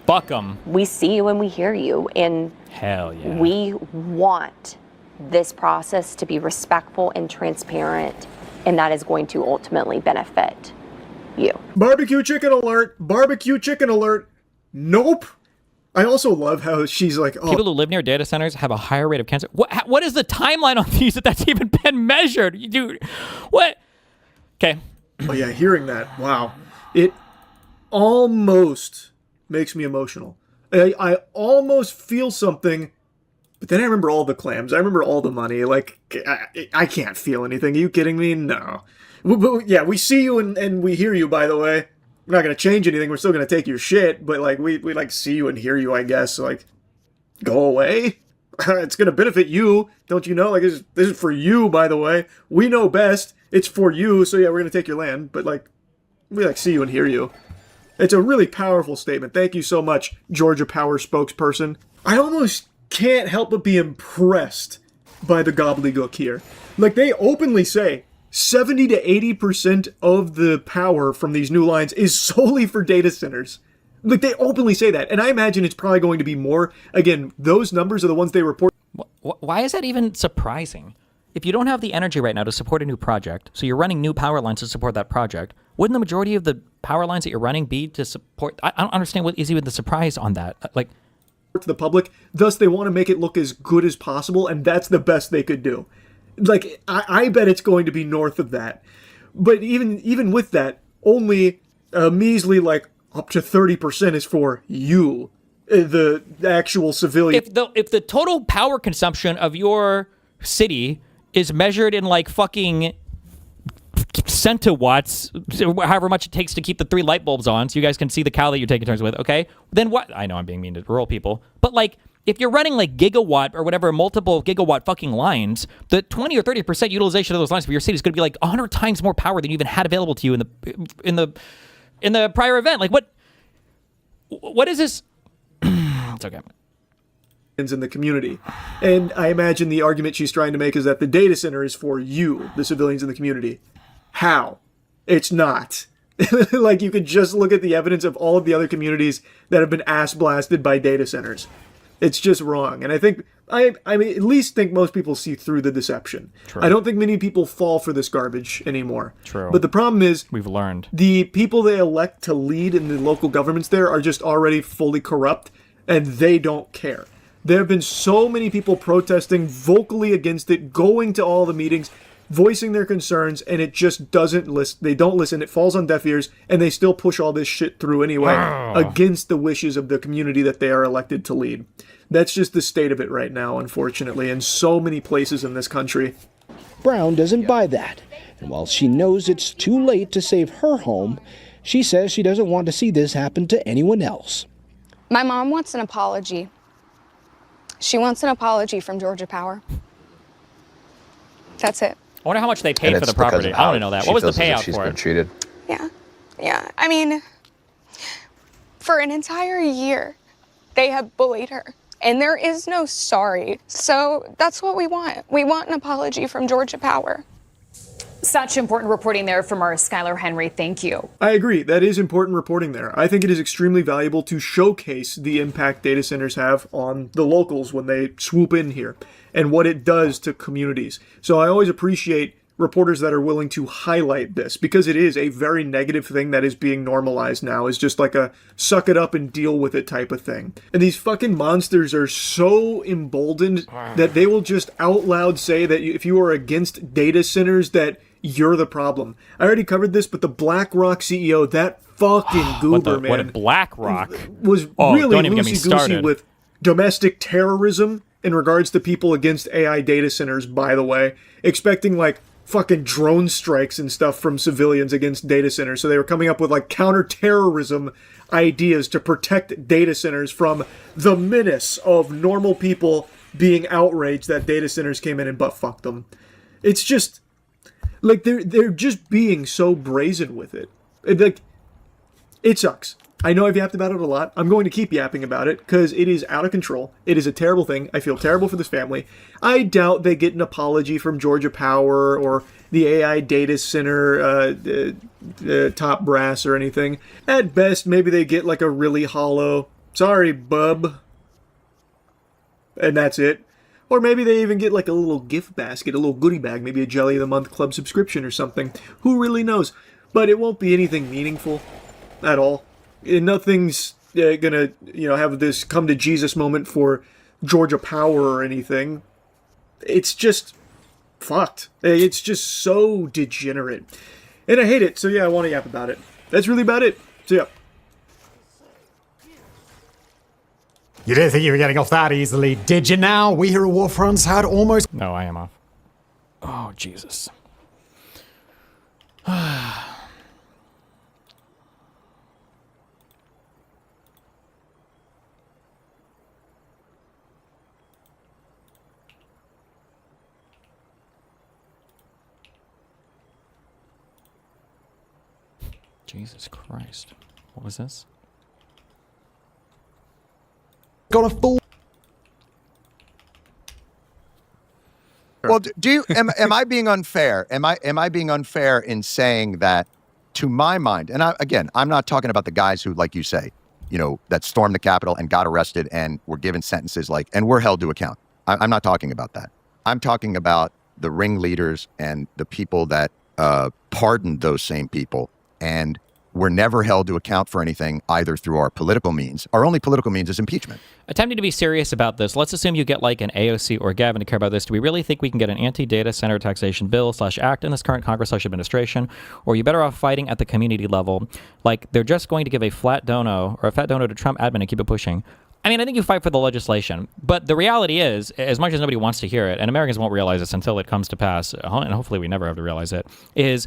fuck them. We see you and we hear you, and hell yeah. We want this process to be respectful and transparent, and that is going to ultimately benefit you. Barbecue chicken alert! Barbecue chicken alert! Nope! I also love how she's like, oh. People who live near data centers have a higher rate of cancer. What is the timeline on these that's even been measured? Dude, what? Okay. Oh yeah, hearing that, wow. It almost makes me emotional. I almost feel something, but then I remember all the clams. I remember all the money. Like, I can't feel anything. Are you kidding me? No. But yeah, we see you and we hear you, by the way. We're not going to change anything. We're still going to take your shit, but like we like see you and hear you, I guess. So, like, go away. It's going to benefit you, don't you know? Like, this is for you, by the way. We know best. It's for you. So yeah, we're going to take your land, but like we like see you and hear you. It's a really powerful statement. Thank you so much, Georgia Power spokesperson. I almost can't help but be impressed by the gobbledygook here. Like, they openly say 70 to 80% of the power from these new lines is solely for data centers. Like, they openly say that. And I imagine it's probably going to be more. Again, those numbers are the ones they report. Why is that even surprising? If you don't have the energy right now to support a new project, so you're running new power lines to support that project, wouldn't the majority of the power lines that you're running be to support? I don't understand what is even the surprise on that. Like, to the public, thus they want to make it look as good as possible, and that's the best they could do. Like, I bet it's going to be north of that. But even with that, only a measly, like, up to 30% is for you, the actual civilian. If the total power consumption of your city is measured in, like, fucking centawatts, however much it takes to keep the 3 light bulbs on, so you guys can see the cow that you're taking turns with, okay? Then what? I know I'm being mean to rural people, but, like, if you're running like gigawatt or whatever, multiple gigawatt fucking lines, the 20 or 30% utilization of those lines for your city is going to be like 100 times more power than you even had available to you in the prior event. Like, what is this? It's okay. In the community. And I imagine the argument she's trying to make is that the data center is for you, the civilians in the community. How? It's not. Like, you could just look at the evidence of all of the other communities that have been ass blasted by data centers. It's just wrong. And I think, I at least think most people see through the deception. True. I don't think many people fall for this garbage anymore. True. But the problem is, we've learned. The people they elect to lead in the local governments there are just already fully corrupt, and they don't care. There have been so many people protesting vocally against it, going to all the meetings, voicing their concerns, and it just doesn't listen. They don't listen. It falls on deaf ears, and they still push all this shit through anyway, against the wishes of the community that they are elected to lead. That's just the state of it right now, unfortunately, in so many places in this country. Brown doesn't buy that, and while she knows it's too late to save her home, she says she doesn't want to see this happen to anyone else. My mom wants an apology. She wants an apology from Georgia Power. That's it. I wonder how much they paid for the property. I want to know that. What was the payout for it? Treated. Yeah. I mean, for an entire year, they have bullied her. And there is no sorry. So that's what we want. We want an apology from Georgia Power. Such important reporting there from our Skylar Henry. Thank you. I agree. That is important reporting there. I think it is extremely valuable to showcase the impact data centers have on the locals when they swoop in here and what it does to communities. So I always appreciate reporters that are willing to highlight this, because it is a very negative thing that is being normalized now. Is just like a suck it up and deal with it type of thing. And these fucking monsters are so emboldened that they will just out loud say that if you are against data centers, that you're the problem. I already covered this, but the BlackRock CEO, that fucking goober, man. What a BlackRock was don't really even get me loosey-goosey started. with domestic terrorism in regards to people against AI data centers, by the way, expecting like fucking drone strikes and stuff from civilians against data centers. So they were coming up with like counter-terrorism ideas to protect data centers from the menace of normal people being outraged that data centers came in and butt-fucked them. It's just like they're just being so brazen with it. It sucks. I know I've yapped about it a lot. I'm going to keep yapping about it because it is out of control. It is a terrible thing. I feel terrible for this family. I doubt they get an apology from Georgia Power or the AI data center top brass or anything. At best, maybe they get like a really hollow, sorry, bub. And that's it. Or maybe they even get like a little gift basket, a little goodie bag, maybe a Jelly of the Month Club subscription or something. Who really knows? But it won't be anything meaningful at all. Nothing's gonna, have this come to Jesus moment for Georgia Power or anything. It's just fucked. It's just so degenerate. And I hate it, so yeah, I want to yap about it. That's really about it. So yeah. You didn't think you were getting off that easily, did you now? We here at Warfronts had almost... No, I am off. Oh, Jesus. Jesus Christ. What was this? Got a full... Well, am I being unfair? Am I being unfair in saying that, to my mind, and I'm not talking about the guys who, like you say, that stormed the Capitol and got arrested and were given sentences and were held to account. I'm not talking about that. I'm talking about the ringleaders and the people that pardoned those same people and were never held to account for anything, either through our political means. Our only political means is impeachment. Attempting to be serious about this, let's assume you get like an AOC or Gavin to care about this. Do we really think we can get an anti-data center taxation bill / act in this current Congress/administration? Or are you better off fighting at the community level? Like, they're just going to give a fat dono to Trump admin and keep it pushing. I mean, I think you fight for the legislation. But the reality is, as much as nobody wants to hear it, and Americans won't realize this until it comes to pass, and hopefully we never have to realize it, is...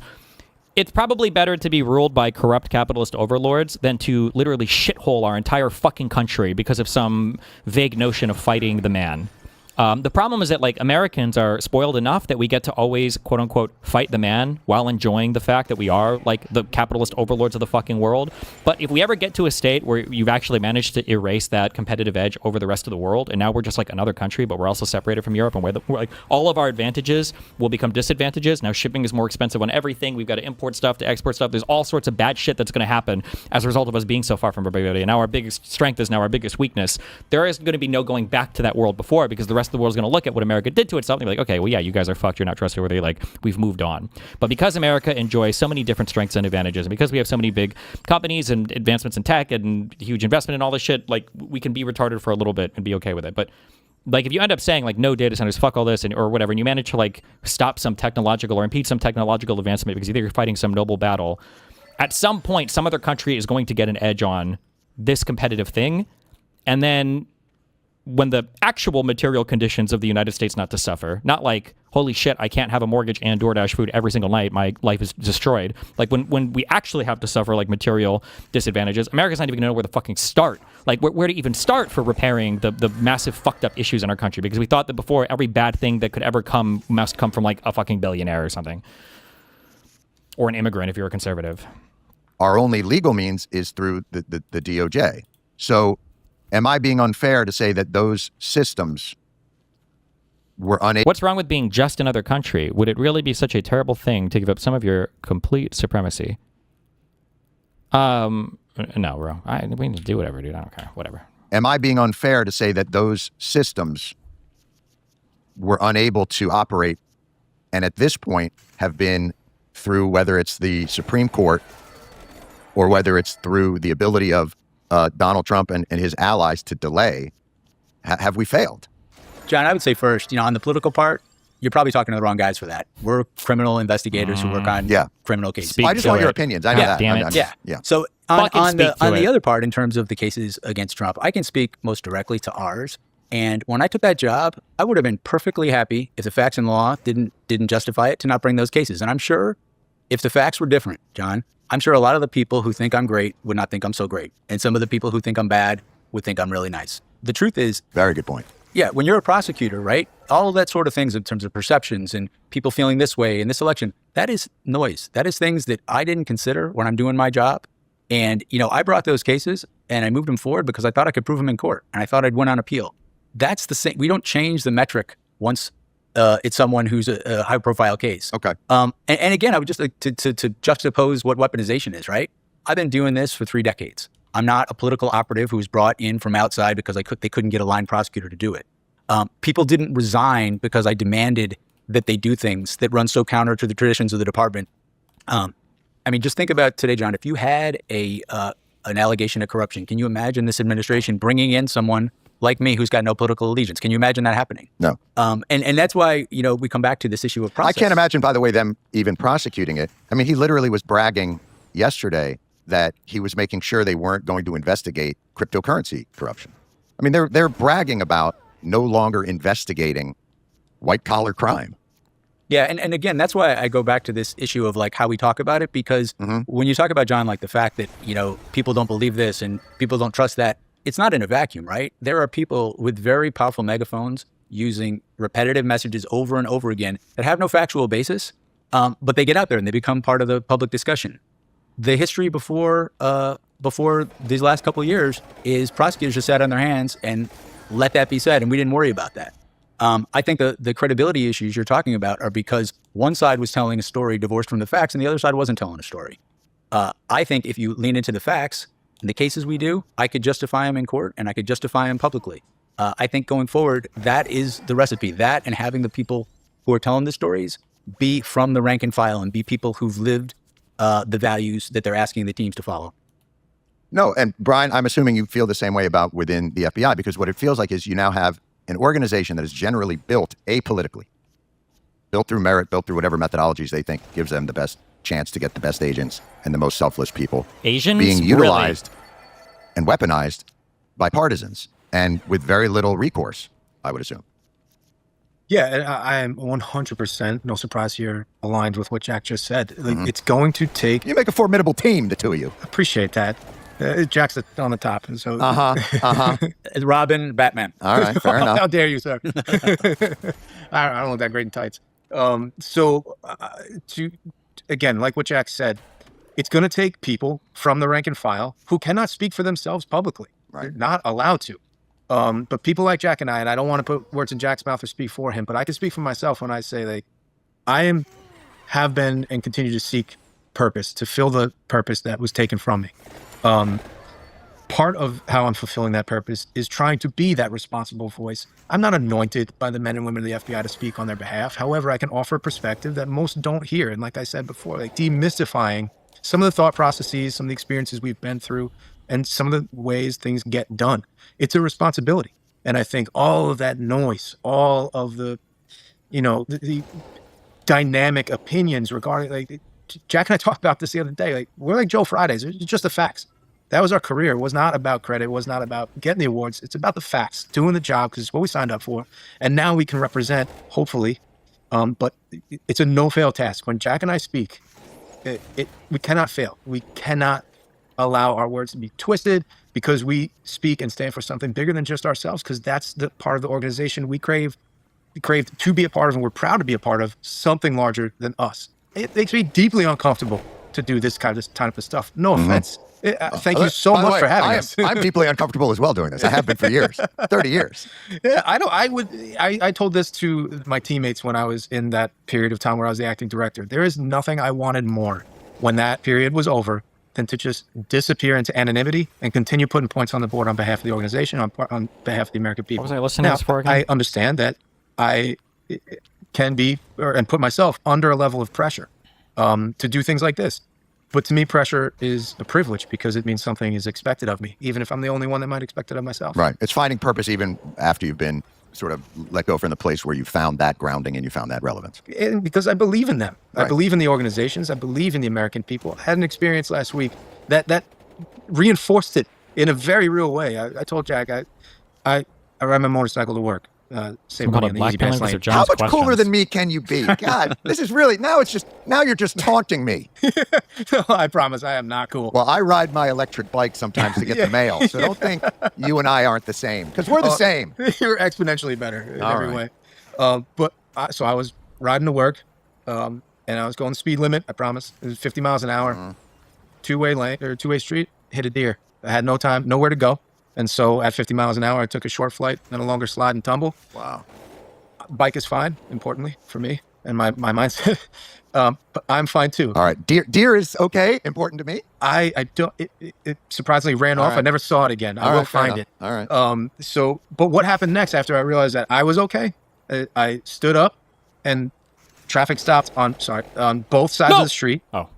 it's probably better to be ruled by corrupt capitalist overlords than to literally shithole our entire fucking country because of some vague notion of fighting the man. The problem is that, like, Americans are spoiled enough that we get to always, quote unquote, fight the man while enjoying the fact that we are, like, the capitalist overlords of the fucking world. But if we ever get to a state where you've actually managed to erase that competitive edge over the rest of the world, and now we're just like another country, but we're also separated from Europe, and we're like, all of our advantages will become disadvantages. Now shipping is more expensive on everything. We've got to import stuff, to export stuff. There's all sorts of bad shit that's going to happen as a result of us being so far from everybody. And now our biggest strength is now our biggest weakness. There is going to be no going back to that world before, because the rest of the world is going to look at what America did to itself and be like, okay, well, yeah, you guys are fucked. You're not trustworthy. Like, we've moved on. But because America enjoys so many different strengths and advantages, and because we have so many big companies and advancements in tech and huge investment and all this shit, like, we can be retarded for a little bit and be okay with it. But like, if you end up saying like no data centers, fuck all this, or whatever, and you manage to like stop some technological or impede some technological advancement because either you're fighting some noble battle, at some point some other country is going to get an edge on this competitive thing. And then when the actual material conditions of the United States not to suffer, not like, holy shit, I can't have a mortgage and DoorDash food every single night, my life is destroyed. Like, when we actually have to suffer like material disadvantages, America's not even gonna know where to fucking start. Like, where to even start for repairing the massive fucked up issues in our country, because we thought that before every bad thing that could ever come must come from like a fucking billionaire or something. Or an immigrant if you're a conservative. Our only legal means is through the DOJ. So am I being unfair to say that those systems were unable... What's wrong with being just another country? Would it really be such a terrible thing to give up some of your complete supremacy? No, bro. We need to do whatever, dude. I don't care. Whatever. Am I being unfair to say that those systems were unable to operate and at this point have been through, whether it's the Supreme Court or whether it's through the ability of Donald Trump and his allies to delay, have we failed? John, I would say first, on the political part, you're probably talking to the wrong guys for that. We're criminal investigators who work on criminal cases. I just want your opinions. I know that. Damn it. Yeah. So on the other part, in terms of the cases against Trump, I can speak most directly to ours. And when I took that job, I would have been perfectly happy if the facts and law didn't justify it to not bring those cases. And I'm sure if the facts were different, John, I'm sure a lot of the people who think I'm great would not think I'm so great. And some of the people who think I'm bad would think I'm really nice. The truth is... Very good point. Yeah, when you're a prosecutor, right? All of that sort of things in terms of perceptions and people feeling this way in this election, that is noise. That is things that I didn't consider when I'm doing my job. And, I brought those cases and I moved them forward because I thought I could prove them in court. And I thought I'd win on appeal. That's the same. We don't change the metric once it's someone who's a high profile case. Okay. And again, I would just like to juxtapose what weaponization is, right? I've been doing this for 3 decades. I'm not a political operative who was brought in from outside because they couldn't get a line prosecutor to do it. People didn't resign because I demanded that they do things that run so counter to the traditions of the department. Just think about today, John. If you had an allegation of corruption, can you imagine this administration bringing in someone like me who's got no political allegiance? Can you imagine that happening? No. And that's why, we come back to this issue of process. I can't imagine, by the way, them even prosecuting it. I mean, he literally was bragging yesterday that he was making sure they weren't going to investigate cryptocurrency corruption. I mean, they're bragging about no longer investigating white-collar crime. Yeah, and again, that's why I go back to this issue of like how we talk about it, because when you talk about, John, like the fact that, people don't believe this and people don't trust that, it's not in a vacuum, right? There are people with very powerful megaphones using repetitive messages over and over again that have no factual basis, but they get out there and they become part of the public discussion. The history before these last couple of years is prosecutors just sat on their hands and let that be said, and we didn't worry about that. I think the credibility issues you're talking about are because one side was telling a story divorced from the facts and the other side wasn't telling a story. I think if you lean into the facts, in the cases we do, I could justify them in court and I could justify them publicly. I think going forward, that is the recipe. That and having the people who are telling the stories be from the rank and file and be people who've lived the values that they're asking the teams to follow. No, and Brian, I'm assuming you feel the same way about within the FBI, because what it feels like is you now have an organization that is generally built apolitically, built through merit, built through whatever methodologies they think gives them the best chance to get the best agents and the most selfless people. Asians being utilized and weaponized by partisans and with very little recourse, I would assume. Yeah, I am 100%, no surprise here, aligned with what Jack just said. Like, it's going to take... You make a formidable team, the two of you. Appreciate that. Jack's on the top. And so Robin, Batman. All right, fair enough. How dare you, sir? I don't look that great in tights. Again, like what Jack said, it's going to take people from the rank and file who cannot speak for themselves publicly. Right. They're not allowed to. But people like Jack and I don't want to put words in Jack's mouth or speak for him, but I can speak for myself when I say, like, have been and continue to seek purpose, to fill the purpose that was taken from me. Part of how I'm fulfilling that purpose is trying to be that responsible voice. I'm not anointed by the men and women of the FBI to speak on their behalf. However, I can offer a perspective that most don't hear. And like I said before, like demystifying some of the thought processes, some of the experiences we've been through, and some of the ways things get done. It's a responsibility. And I think all of that noise, all of the dynamic opinions regarding, like, Jack and I talked about this the other day. Like, we're like Joe Fridays. It's just the facts. That was our career. It was not about credit. It was not about getting the awards. It's about the facts, doing the job, because it's what we signed up for. And now we can represent, hopefully. But it's a no-fail task. When Jack and I speak, we cannot fail. We cannot allow our words to be twisted because we speak and stand for something bigger than just ourselves, because that's the part of the organization we crave to be a part of, and we're proud to be a part of, something larger than us. It makes me deeply uncomfortable to do this kind of stuff. No offense. Thank you so much for having us. I'm deeply uncomfortable as well doing this. I have been for years, 30 years. Yeah, I told this to my teammates when I was in that period of time where I was the acting director. There is nothing I wanted more when that period was over than to just disappear into anonymity and continue putting points on the board on behalf of the organization, on behalf of the American people. What was I listening to this for again? I understand that can be, and put myself under a level of pressure to do things like this. But to me, pressure is a privilege because it means something is expected of me, even if I'm the only one that might expect it of myself. Right. It's finding purpose even after you've been sort of let go from the place where you found that grounding and you found that relevance. And because I believe in them. Right. I believe in the organizations. I believe in the American people. I had an experience last week that reinforced it in a very real way. I told Jack, I ride my motorcycle to work. Save money on the Easy Pass lane. How much cooler than me can you be? God, this is really, now you're just taunting me. No, I promise I am not cool. Well, I ride my electric bike sometimes to get the mail, so don't think you and I aren't the same, because we're the same. You're exponentially better in every way. So I was riding to work, and I was going the speed limit, I promise. It was 50 miles an hour, two-way street, hit a deer. I had no time, nowhere to go. And so at 50 miles an hour, I took a short flight, then a longer slide and tumble. Wow. Bike is fine, importantly, for me and my mindset. But I'm fine too. All right. Deer is okay, important to me. I don't, it surprisingly ran off. right. I never saw it again. I will find it. All right. But what happened next after I realized that I was okay? I stood up and traffic stopped on both sides of the street. Oh.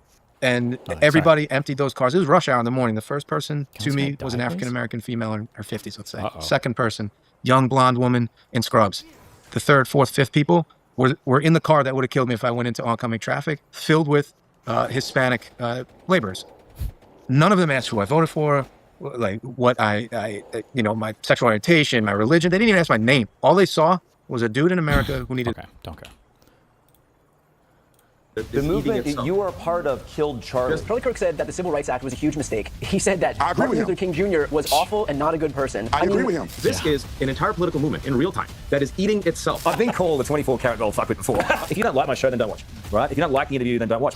And everybody emptied those cars. It was rush hour in the morning. The first person to me was an African-American female in her 50s, let's say. Second person, young blonde woman in scrubs. The third, fourth, fifth people were in the car that would have killed me if I went into oncoming traffic, filled with Hispanic laborers. None of them asked who I voted for, like what my sexual orientation, my religion. They didn't even ask my name. All they saw was a dude in America who needed... Okay, don't go. The movement you are a part of killed Charlie. Charlie Kirk said that the Civil Rights Act was a huge mistake. He said that Martin Luther King Jr. was awful and not a good person. I agree with him. This is an entire political movement in real time that is eating itself. I've been called a 24-karat gold fuckwit before. If you don't like my show, then don't watch. Right? If you don't like the interview, then don't watch.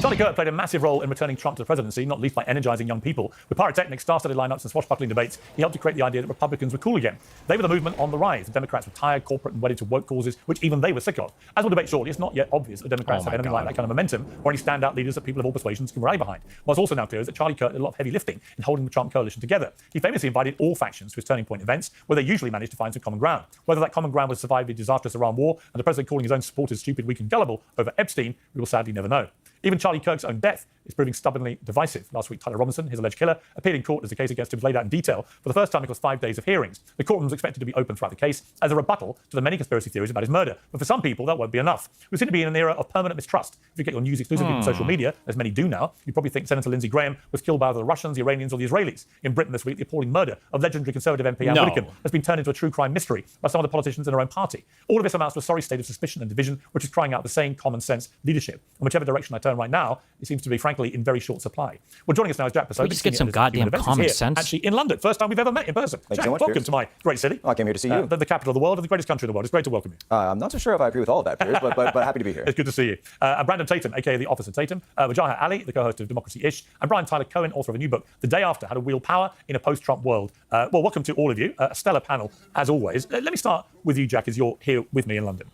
Charlie Kirk played a massive role in returning Trump to the presidency, not least by energizing young people. With pyrotechnics, star-studded lineups, and swashbuckling debates, he helped to create the idea that Republicans were cool again. They were the movement on the rise. The Democrats were tired, corporate, and wedded to woke causes, which even they were sick of. As we'll debate shortly, it's not yet obvious that the Democrats have anything like that kind of momentum or any standout leaders that people of all persuasions can rally behind. What's also now clear is that Charlie Kirk did a lot of heavy lifting in holding the Trump coalition together. He famously invited all factions to his Turning Point events, where they usually managed to find some common ground. Whether that common ground was survive the disastrous Iran war and the president calling his own supporters stupid, weak, and gullible over Epstein, we will sadly never know. Even Charlie Kirk's own death is proving stubbornly divisive. Last week, Tyler Robinson, his alleged killer, appeared in court as the case against him was laid out in detail for the first time across 5 days of hearings. The courtroom was expected to be open throughout the case as a rebuttal to the many conspiracy theories about his murder. But for some people, that won't be enough. We seem to be in an era of permanent mistrust. If you get your news exclusively from social media, as many do now, you probably think Senator Lindsey Graham was killed by either the Russians, the Iranians, or the Israelis. In Britain this week, the appalling murder of legendary Conservative MP Anne Widdecombe has been turned into a true crime mystery by some of the politicians in her own party. All of this amounts to a sorry state of suspicion and division, which is crying out the same common sense leadership. And whichever direction I turn right now, it seems to be, frankly, in very short supply. Well, joining us now is Jack Persaud. We just get some goddamn common sense. Actually, in London. First time we've ever met in person. Jack, welcome to my great city. I came here to see you. The capital of the world and the greatest country in the world. It's great to welcome you. I'm not so sure if I agree with all of that, Piers, but happy to be here. It's good to see you. And Brandon Tatum, a.k.a. The Officer Tatum, Wajahat Ali, the co-host of Democracy-ish, and Brian Tyler Cohen, author of a new book, The Day After, How to Wield Power in a Post-Trump World. Well, welcome to all of you. A stellar panel, as always. Let me start with you, Jack, as you're here with me in London.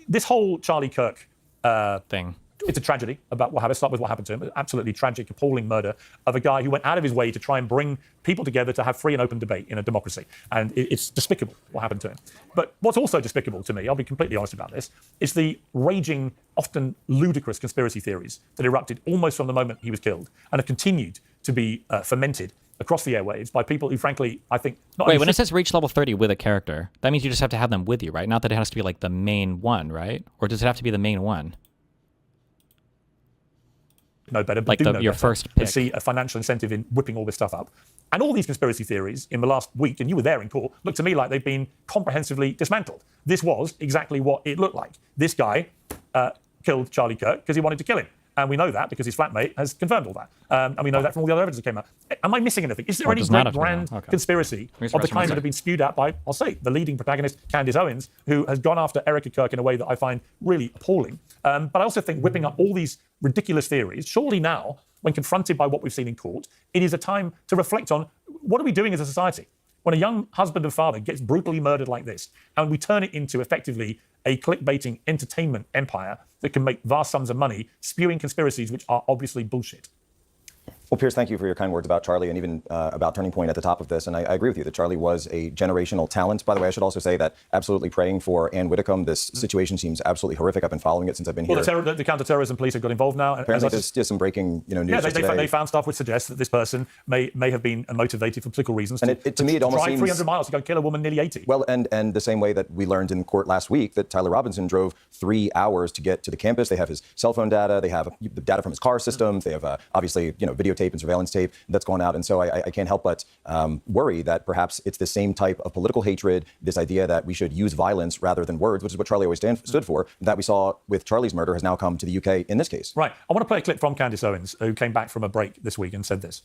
This whole Charlie Kirk thing, it's a tragedy about what happened. Start with what happened to him. An absolutely tragic, appalling murder of a guy who went out of his way to try and bring people together to have free and open debate in a democracy. And it's despicable what happened to him. But what's also despicable to me, I'll be completely honest about this, is the raging, often ludicrous conspiracy theories that erupted almost from the moment he was killed and have continued to be fermented across the airwaves by people who, frankly, I think... Wait, when it says reach level 30 with a character, that means you just have to have them with you, right? Not that it has to be like the main one, right? Or does it have to be the main one? Know better, but like do know your better. first They pick. see a financial incentive in whipping all this stuff up. And all these conspiracy theories in the last week, and you were there in court, look to me like they've been comprehensively dismantled. This was exactly what it looked like. This guy killed Charlie Kirk because he wanted to kill him. And we know that because his flatmate has confirmed all that. And we know that from all the other evidence that came out. Am I missing anything? Is there any great grand conspiracy of the kind that have been spewed out by, I'll say, the leading protagonist, Candace Owens, who has gone after Erica Kirk in a way that I find really appalling? But I also think whipping up all these ridiculous theories, surely now, when confronted by what we've seen in court, it is a time to reflect on what are we doing as a society? When a young husband and father gets brutally murdered like this, and we turn it into effectively a clickbaiting entertainment empire that can make vast sums of money spewing conspiracies which are obviously bullshit. Well, Piers, thank you for your kind words about Charlie and even about Turning Point at the top of this. And I agree with you that Charlie was a generational talent. By the way, I should also say that absolutely praying for Ann Widdecombe. This situation seems absolutely horrific. I've been following it since I've been here. Well, the counter-terrorism police have got involved now. Apparently, there's just some breaking news. Yeah, they found stuff which suggests that this person may have been motivated for political reasons. And to me, it almost drive seems 300 miles to go kill a woman nearly 80. Well, and the same way that we learned in court last week that Tyler Robinson drove 3 hours to get to the campus. They have his cell phone data. They have the data from his car systems. They have obviously videotape and surveillance tape that's gone out. And so I can't help but worry that perhaps it's the same type of political hatred, this idea that we should use violence rather than words, which is what Charlie always stood for, that we saw with Charlie's murder has now come to the UK in this case. Right. I want to play a clip from Candace Owens, who came back from a break this week and said this.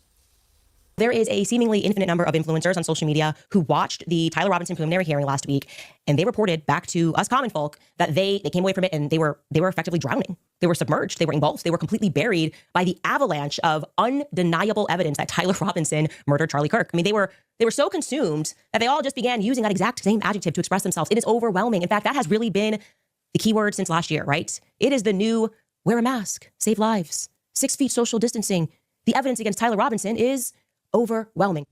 There is a seemingly infinite number of influencers on social media who watched the Tyler Robinson preliminary hearing last week, and they reported back to us common folk that they came away from it and they were effectively drowning. They were submerged. They were engulfed. They were completely buried by the avalanche of undeniable evidence that Tyler Robinson murdered Charlie Kirk. I mean, they were so consumed that they all just began using that exact same adjective to express themselves. It is overwhelming. In fact, that has really been the key word since last year, right? It is the new wear a mask, save lives, 6 feet social distancing. The evidence against Tyler Robinson is overwhelming.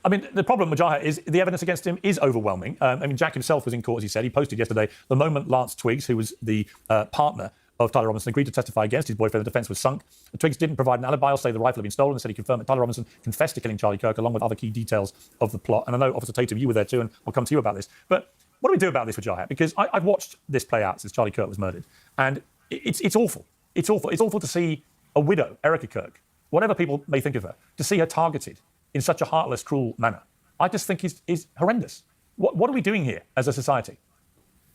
I mean, the problem with Jaha is the evidence against him is overwhelming. I mean, Jack himself was in court, as he said. He posted yesterday the moment Lance Twiggs, who was the partner of Tyler Robinson, agreed to testify against his boyfriend, the defense was sunk. Twiggs didn't provide an alibi or say the rifle had been stolen, and said he confirmed that Tyler Robinson confessed to killing Charlie Kirk, along with other key details of the plot. And I know, Officer Tatum, you were there too, and I'll come to you about this. But what do we do about this with Jaha? Because I've watched this play out since Charlie Kirk was murdered, and it's awful. It's awful. It's awful to see a widow, Erica Kirk, whatever people may think of her, to see her targeted in such a heartless, cruel manner. I just think is horrendous. What are we doing here as a society?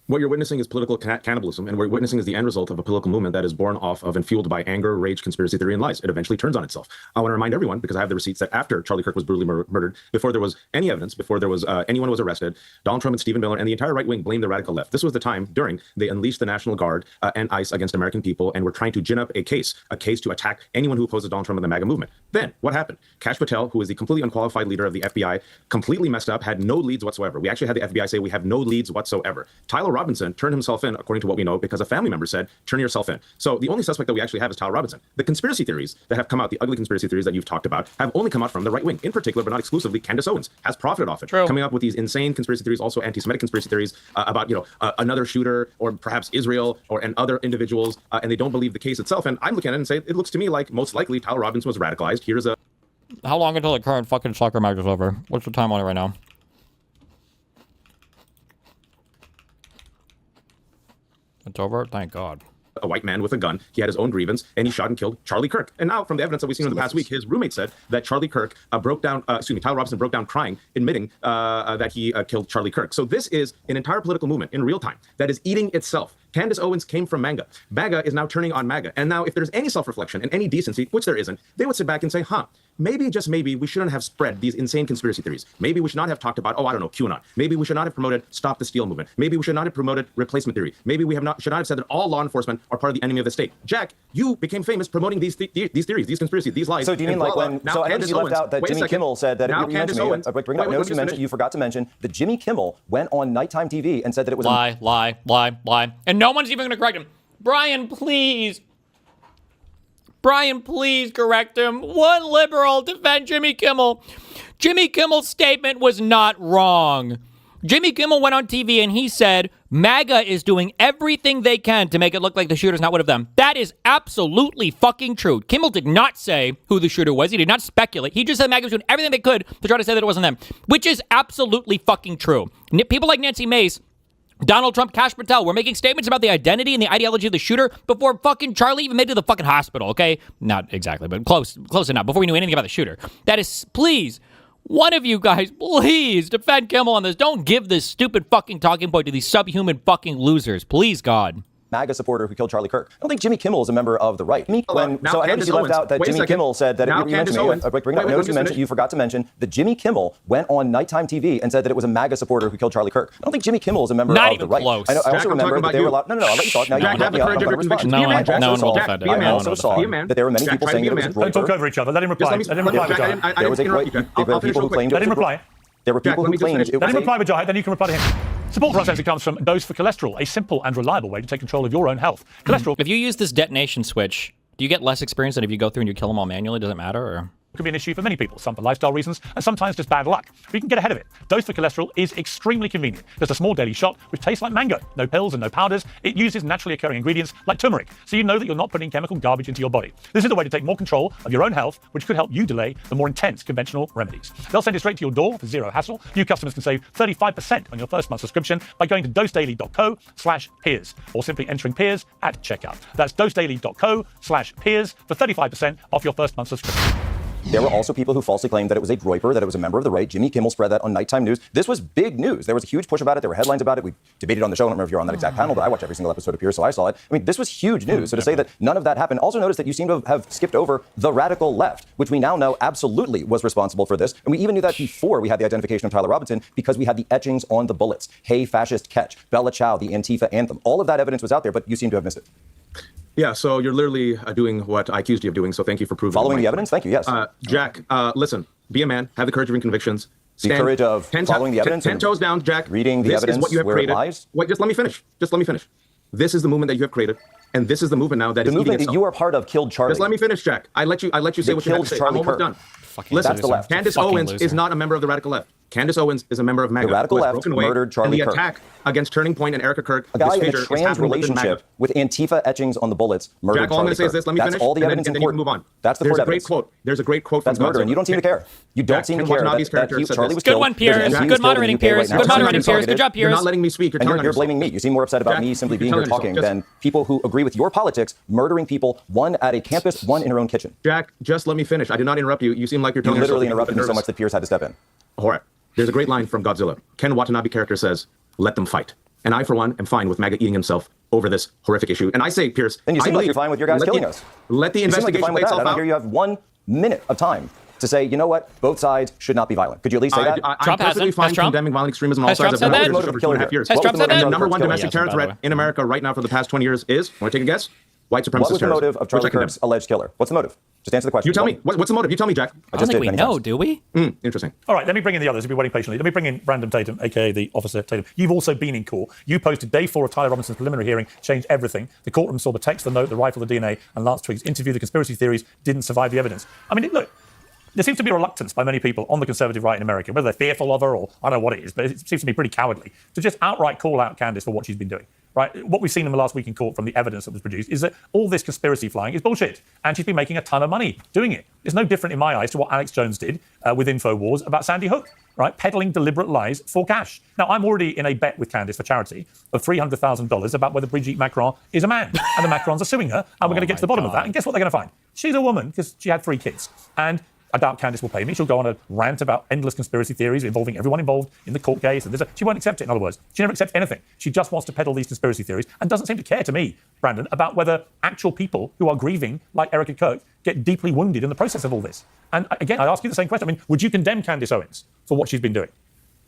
What you're witnessing is political cannibalism, and what you're witnessing is the end result of a political movement that is born off of and fueled by anger, rage, conspiracy theory, and lies. It eventually turns on itself. I want to remind everyone, because I have the receipts, that after Charlie Kirk was brutally murdered, before there was any evidence, before there was anyone was arrested, Donald Trump and Stephen Miller and the entire right wing blamed the radical left. This was the time during they unleashed the National Guard and ICE against American people, and were trying to gin up a case to attack anyone who opposes Donald Trump and the MAGA movement. Then what happened? Kash Patel, who is the completely unqualified leader of the FBI, completely messed up, had no leads whatsoever. We actually had the FBI say we have no leads whatsoever. Tyler Robinson turned himself in, according to what we know, because a family member said, turn yourself in. So the only suspect that we actually have is Tyler Robinson. The conspiracy theories that have come out, the ugly conspiracy theories that you've talked about, have only come out from the right wing. In particular, but not exclusively, Candace Owens has profited off it. True. Coming up with these insane conspiracy theories, also anti-Semitic conspiracy theories about, another shooter or perhaps Israel and other individuals, and they don't believe the case itself. And I'm looking at it and say, it looks to me like most likely Tyler Robinson was radicalized. Here's a... How long until the current fucking soccer match is over? What's the time on it right now? It's over? Thank God. A white man with a gun. He had his own grievance, and he shot and killed Charlie Kirk. And now, from the evidence that we've seen in the past week, his roommate said that Tyler Robinson broke down crying, admitting that he killed Charlie Kirk. So this is an entire political movement in real time that is eating itself. Candace Owens came from MAGA. MAGA is now turning on MAGA. And now if there's any self-reflection and any decency, which there isn't, they would sit back and say, maybe, just maybe, we shouldn't have spread these insane conspiracy theories. Maybe we should not have talked about, QAnon. Maybe we should not have promoted Stop the Steal movement. Maybe we should not have promoted replacement theory. Maybe we should not have said that all law enforcement are part of the enemy of the state. Jack, you became famous promoting these theories, these conspiracies, these lies. So do you mean like when... So I noticed you left out that Jimmy Kimmel said that... You forgot to mention that Jimmy Kimmel went on nighttime TV and said that it was... Lie. And no one's even going to correct him. Brian, please correct him. One liberal defend Jimmy Kimmel. Jimmy Kimmel's statement was not wrong. Jimmy Kimmel went on TV and he said, MAGA is doing everything they can to make it look like the shooter's not one of them. That is absolutely fucking true. Kimmel did not say who the shooter was. He did not speculate. He just said MAGA was doing everything they could to try to say that it wasn't them, which is absolutely fucking true. People like Nancy Mace, Donald Trump, Kash Patel were making statements about the identity and the ideology of the shooter before fucking Charlie even made it to the fucking hospital, okay? Not exactly, but close enough, before we knew anything about the shooter. That is, please, one of you guys, please defend Kimmel on this. Don't give this stupid fucking talking point to these subhuman fucking losers. Please, God. MAGA supporter who killed Charlie Kirk. I don't think Jimmy Kimmel is a member of the right. So I noticed you left out that Jimmy Kimmel said that... You forgot to mention that Jimmy Kimmel went on nighttime TV and said that it was a MAGA supporter who killed Charlie Kirk. I don't think Jimmy Kimmel is a member of the right. Close. I also remember that they were allowed... No, I'll let you talk. Now you can I also saw that there were many people saying that it was a droid. Don't talk over each other. Let him reply. Let him reply. There was a people who claimed... Let him reply. There were people who claimed... Let him reply, Mujahid, then you can reply to him. Support for our sensor comes from Dose for Cholesterol, a simple and reliable way to take control of your own health. Cholesterol. If you use this detonation switch Do you get less experience than if you go through and you kill them all manually? Does it matter? Or? Could be an issue for many people, some for lifestyle reasons, and sometimes just bad luck. But you can get ahead of it. Dose for Cholesterol is extremely convenient. Just a small daily shot, which tastes like mango. No pills and no powders. It uses naturally occurring ingredients like turmeric, so you know that you're not putting chemical garbage into your body. This is the way to take more control of your own health, which could help you delay the more intense conventional remedies. They'll send it straight to your door for zero hassle. New customers can save 35% on your first month subscription by going to dosedaily.co/peers, or simply entering peers at checkout. That's dosedaily.co/peers for 35% off your first month subscription. There were also people who falsely claimed that it was a groyper, that it was a member of the right. Jimmy Kimmel spread that on nighttime news. This was big news. There was a huge push about it. There were headlines about it. We debated on the show. I don't remember if you're on that exact panel, but I watched every single episode of Pierce, so I saw it. I mean, this was huge news. So to say that none of that happened, also notice that you seem to have skipped over the radical left, which we now know absolutely was responsible for this. And we even knew that before we had the identification of Tyler Robinson, because we had the etchings on the bullets. Hey, fascist, catch. Bella Ciao, the Antifa anthem. All of that evidence was out there, but you seem to have missed it. Yeah, so you're literally doing what I accused you of doing, so thank you for proving Following the evidence? Thank you, yes. Jack, listen, be a man, have the courage of your convictions. The courage of following the evidence? 10 toes down, Jack. Reading the this evidence is what you have where created. it lies? Wait, just let me finish. This is the movement that you have created, and this is the movement now that is eating movement that itself. you are part of killed Charlie. Just let me finish, Jack. I let you say what you had to say. I'm almost done. Listen, that's the left. Candace Owens is not a member of the radical left. Candace Owens is a member of MAGA. The radical who has left broken away murdered Charlie in the Kirk. attack against Turning Point and Erica Kirk. A guy in a is trans happening within MAGA. relationship with Antifa etchings on the bullets murdered Jack, all I'm Charlie going to say is Kirk. this. Let me That's finish. all the evidence and in then you court. can move on. That's the There's court a great evidence. quote. There's a great quote That's from murder, and you don't seem to care. You don't seem to care that Charlie was Good killed. one, Piers. There's an Good MPs moderating, killed in the UK Piers. right now. Good moderating, Piers. Good job, You're Piers. not letting me speak. And you're blaming me. You seem more upset about me simply being here talking than people who agree with your politics murdering people, one at a campus, one in your own kitchen. Jack, just let me finish. I did not interrupt you. You seem like you're telling You literally yourself interrupted me so much that Piers had to step in. All right. There's a great line from Godzilla. Ken Watanabe character says, "Let them fight." And I, for one, am fine with MAGA eating himself over this horrific issue. And I say, Pierce, Then you seem like you're fine with your guys killing us. Let the You seem like you're investigation fine play with that. itself I don't out. hear you have 1 minute of time to say, you know what, both sides should not be violent. Could you at least say that? I'm perfectly fine condemning violent extremism on all sides. I've been over for 2.5 years. The number one domestic terror threat in America right now for the past 20 years is, want to take a guess? White supremacist What was the terrorism, motive of Charlie which I condemn. Kirk's alleged killer? What's the motive? Just answer the question. You tell me. What's the motive? You tell me, Jack. I don't think we know, do we? Interesting. All right, let me bring in the others. You've been waiting patiently. Let me bring in Brandon Tatum, a.k.a. the Officer Tatum. You've also been in court. You posted day 4 of Tyler Robinson's preliminary hearing, changed everything. The courtroom saw the text, the note, the rifle, the DNA, and Lance Twiggs' interview. The conspiracy theories didn't survive the evidence. I mean, look, there seems to be a reluctance by many people on the conservative right in America, whether they're fearful of her or I don't know what it is, but it seems to be pretty cowardly, to just outright call out Candace for what she's been doing. Right? What we've seen in the last week in court from the evidence that was produced is that all this conspiracy flying is bullshit. And she's been making a ton of money doing it. It's no different in my eyes to what Alex Jones did with InfoWars about Sandy Hook, right? Peddling deliberate lies for cash. Now, I'm already in a bet with Candace for charity of $300,000 about whether Brigitte Macron is a man. And the Macrons are suing her. And we're going to get to the bottom of that. And guess what they're going to find? She's a woman because she had 3 kids. And I doubt Candace will pay me. She'll go on a rant about endless conspiracy theories involving everyone involved in the court case. And she won't accept it, in other words. She never accepts anything. She just wants to peddle these conspiracy theories and doesn't seem to care to me, Brandon, about whether actual people who are grieving, like Erica Kirk, get deeply wounded in the process of all this. And again, I ask you the same question. I mean, would you condemn Candace Owens for what she's been doing?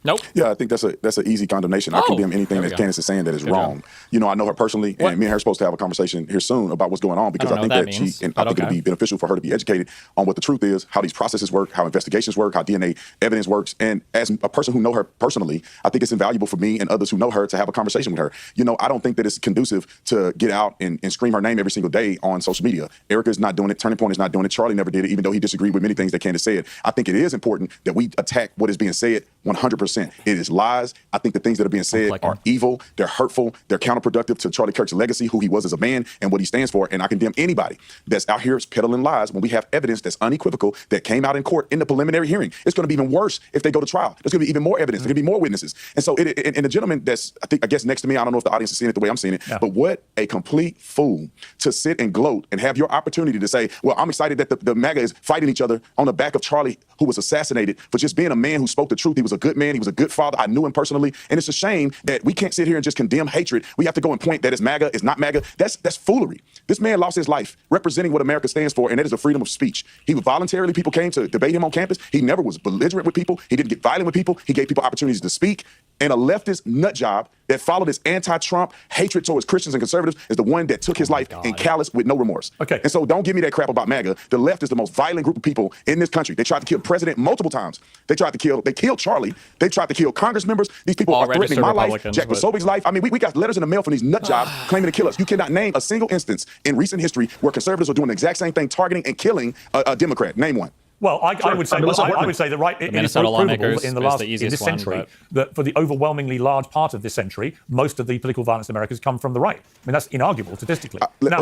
Nope. Yeah, I think that's an easy condemnation. I condemn anything that Candace is saying that is wrong. You know, I know her personally, and me and her are supposed to have a conversation here soon about what's going on because I think that I think it'd be beneficial for her to be educated on what the truth is, how these processes work, how investigations work, how DNA evidence works. And as a person who know her personally, I think it's invaluable for me and others who know her to have a conversation with her. You know, I don't think that it's conducive to get out and scream her name every single day on social media. Erica is not doing it. Turning Point is not doing it. Charlie never did it, even though he disagreed with many things that Candace said. I think it is important that we attack what is being said 100%. It is lies. I think the things that are being said are evil, they're hurtful, they're counterproductive to Charlie Kirk's legacy, who he was as a man and what he stands for. And I condemn anybody that's out here peddling lies when we have evidence that's unequivocal that came out in court in the preliminary hearing. It's going to be even worse if they go to trial. There's going to be even more evidence. There's going to be more witnesses. And so, and the gentleman that's, I guess next to me, I don't know if the audience is seeing it the way I'm seeing it, but what a complete fool to sit and gloat and have your opportunity to say, well, I'm excited that the MAGA is fighting each other on the back of Charlie, who was assassinated for just being a man who spoke the truth. He was a good man. He was a good father. I knew him personally. And it's a shame that we can't sit here and just condemn hatred. We have to go and point that it's MAGA, it's not MAGA. That's foolery. This man lost his life representing what America stands for, and that is a freedom of speech. He was voluntarily, people came to debate him on campus. He never was belligerent with people. He didn't get violent with people. He gave people opportunities to speak. And a leftist nut job that follow this anti-Trump hatred towards Christians and conservatives is the one that took his life in callous with no remorse. Okay. And so don't give me that crap about MAGA. The left is the most violent group of people in this country. They tried to kill the president multiple times. They killed Charlie. They tried to kill Congress members. These people are threatening my life, Jack Posobiec's life. I mean, we got letters in the mail from these nut jobs claiming to kill us. You cannot name a single instance in recent history where conservatives are doing the exact same thing, targeting and killing a Democrat. Name one. Well, I would say that right. It is provable in this century that for the overwhelmingly large part of this century, most of the political violence in America has come from the right. I mean, that's inarguable statistically. They took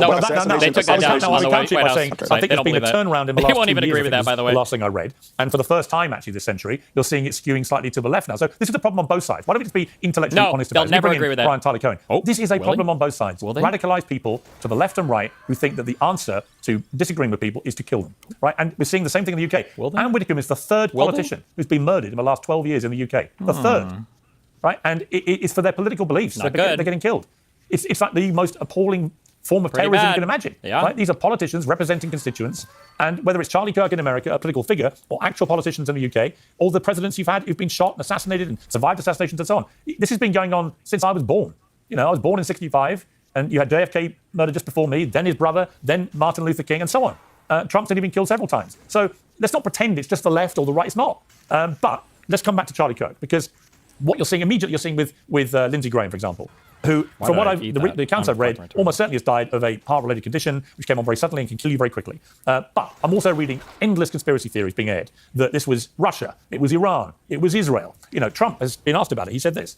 that down on the White House. I think there's been a turnaround in the last 2 years. They won't even agree with that, by the way. The last thing I read, and for the first time actually this century, you're seeing it skewing slightly to the left now. So this is the problem on both sides. Why don't we just be intellectually honest about it? They'll never agree with that. Brian Tyler Cohen. This is a problem on both sides. Radicalized people to the left and right who think that the answer to disagreeing with people is to kill them, right? And we're seeing the same thing in the UK. Anne Widdecombe is the third politician who's been murdered in the last 12 years in the UK. The third, right? And it's for their political beliefs. They're getting killed. It's like the most appalling form of terrorism you can imagine. Right? These are politicians representing constituents, and whether it's Charlie Kirk in America, a political figure, or actual politicians in the UK, all the presidents you've had who've been shot and assassinated and survived assassinations and so on. This has been going on since I was born. You know, I was born in '65, and you had JFK murdered just before me, then his brother, then Martin Luther King, and so on. Trump's only been killed several times. So let's not pretend it's just the left or the right. It's not. But let's come back to Charlie Kirk, because what you're seeing immediately, you're seeing with Lindsey Graham, for example, who, from what the accounts I've read, almost certainly has died of a heart-related condition, which came on very suddenly and can kill you very quickly. But I'm also reading endless conspiracy theories being aired that this was Russia, it was Iran, it was Israel. You know, Trump has been asked about it. He said this.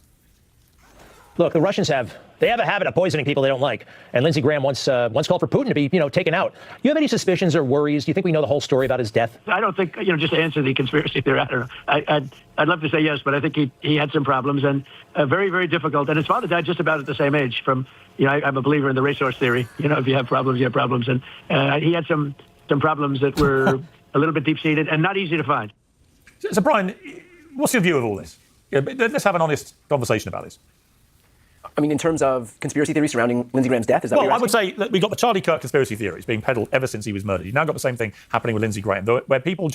Look, the Russians have a habit of poisoning people they don't like. And Lindsey Graham once called for Putin to be, taken out. You have any suspicions or worries? Do you think we know the whole story about his death? I don't think, just to answer the conspiracy theory, I don't know. I'd love to say yes, but I think he had some problems and very, very difficult. And his father died just about at the same age from, I'm a believer in the racehorse theory. If you have problems, you have problems. And he had some problems that were a little bit deep-seated and not easy to find. So Brian, what's your view of all this? Let's have an honest conversation about this. I mean, in terms of conspiracy theories surrounding Lindsey Graham's death, is that what you're asking? I would say that we've got the Charlie Kirk conspiracy theories being peddled ever since he was murdered. You've now got the same thing happening with Lindsey Graham, where a lot of people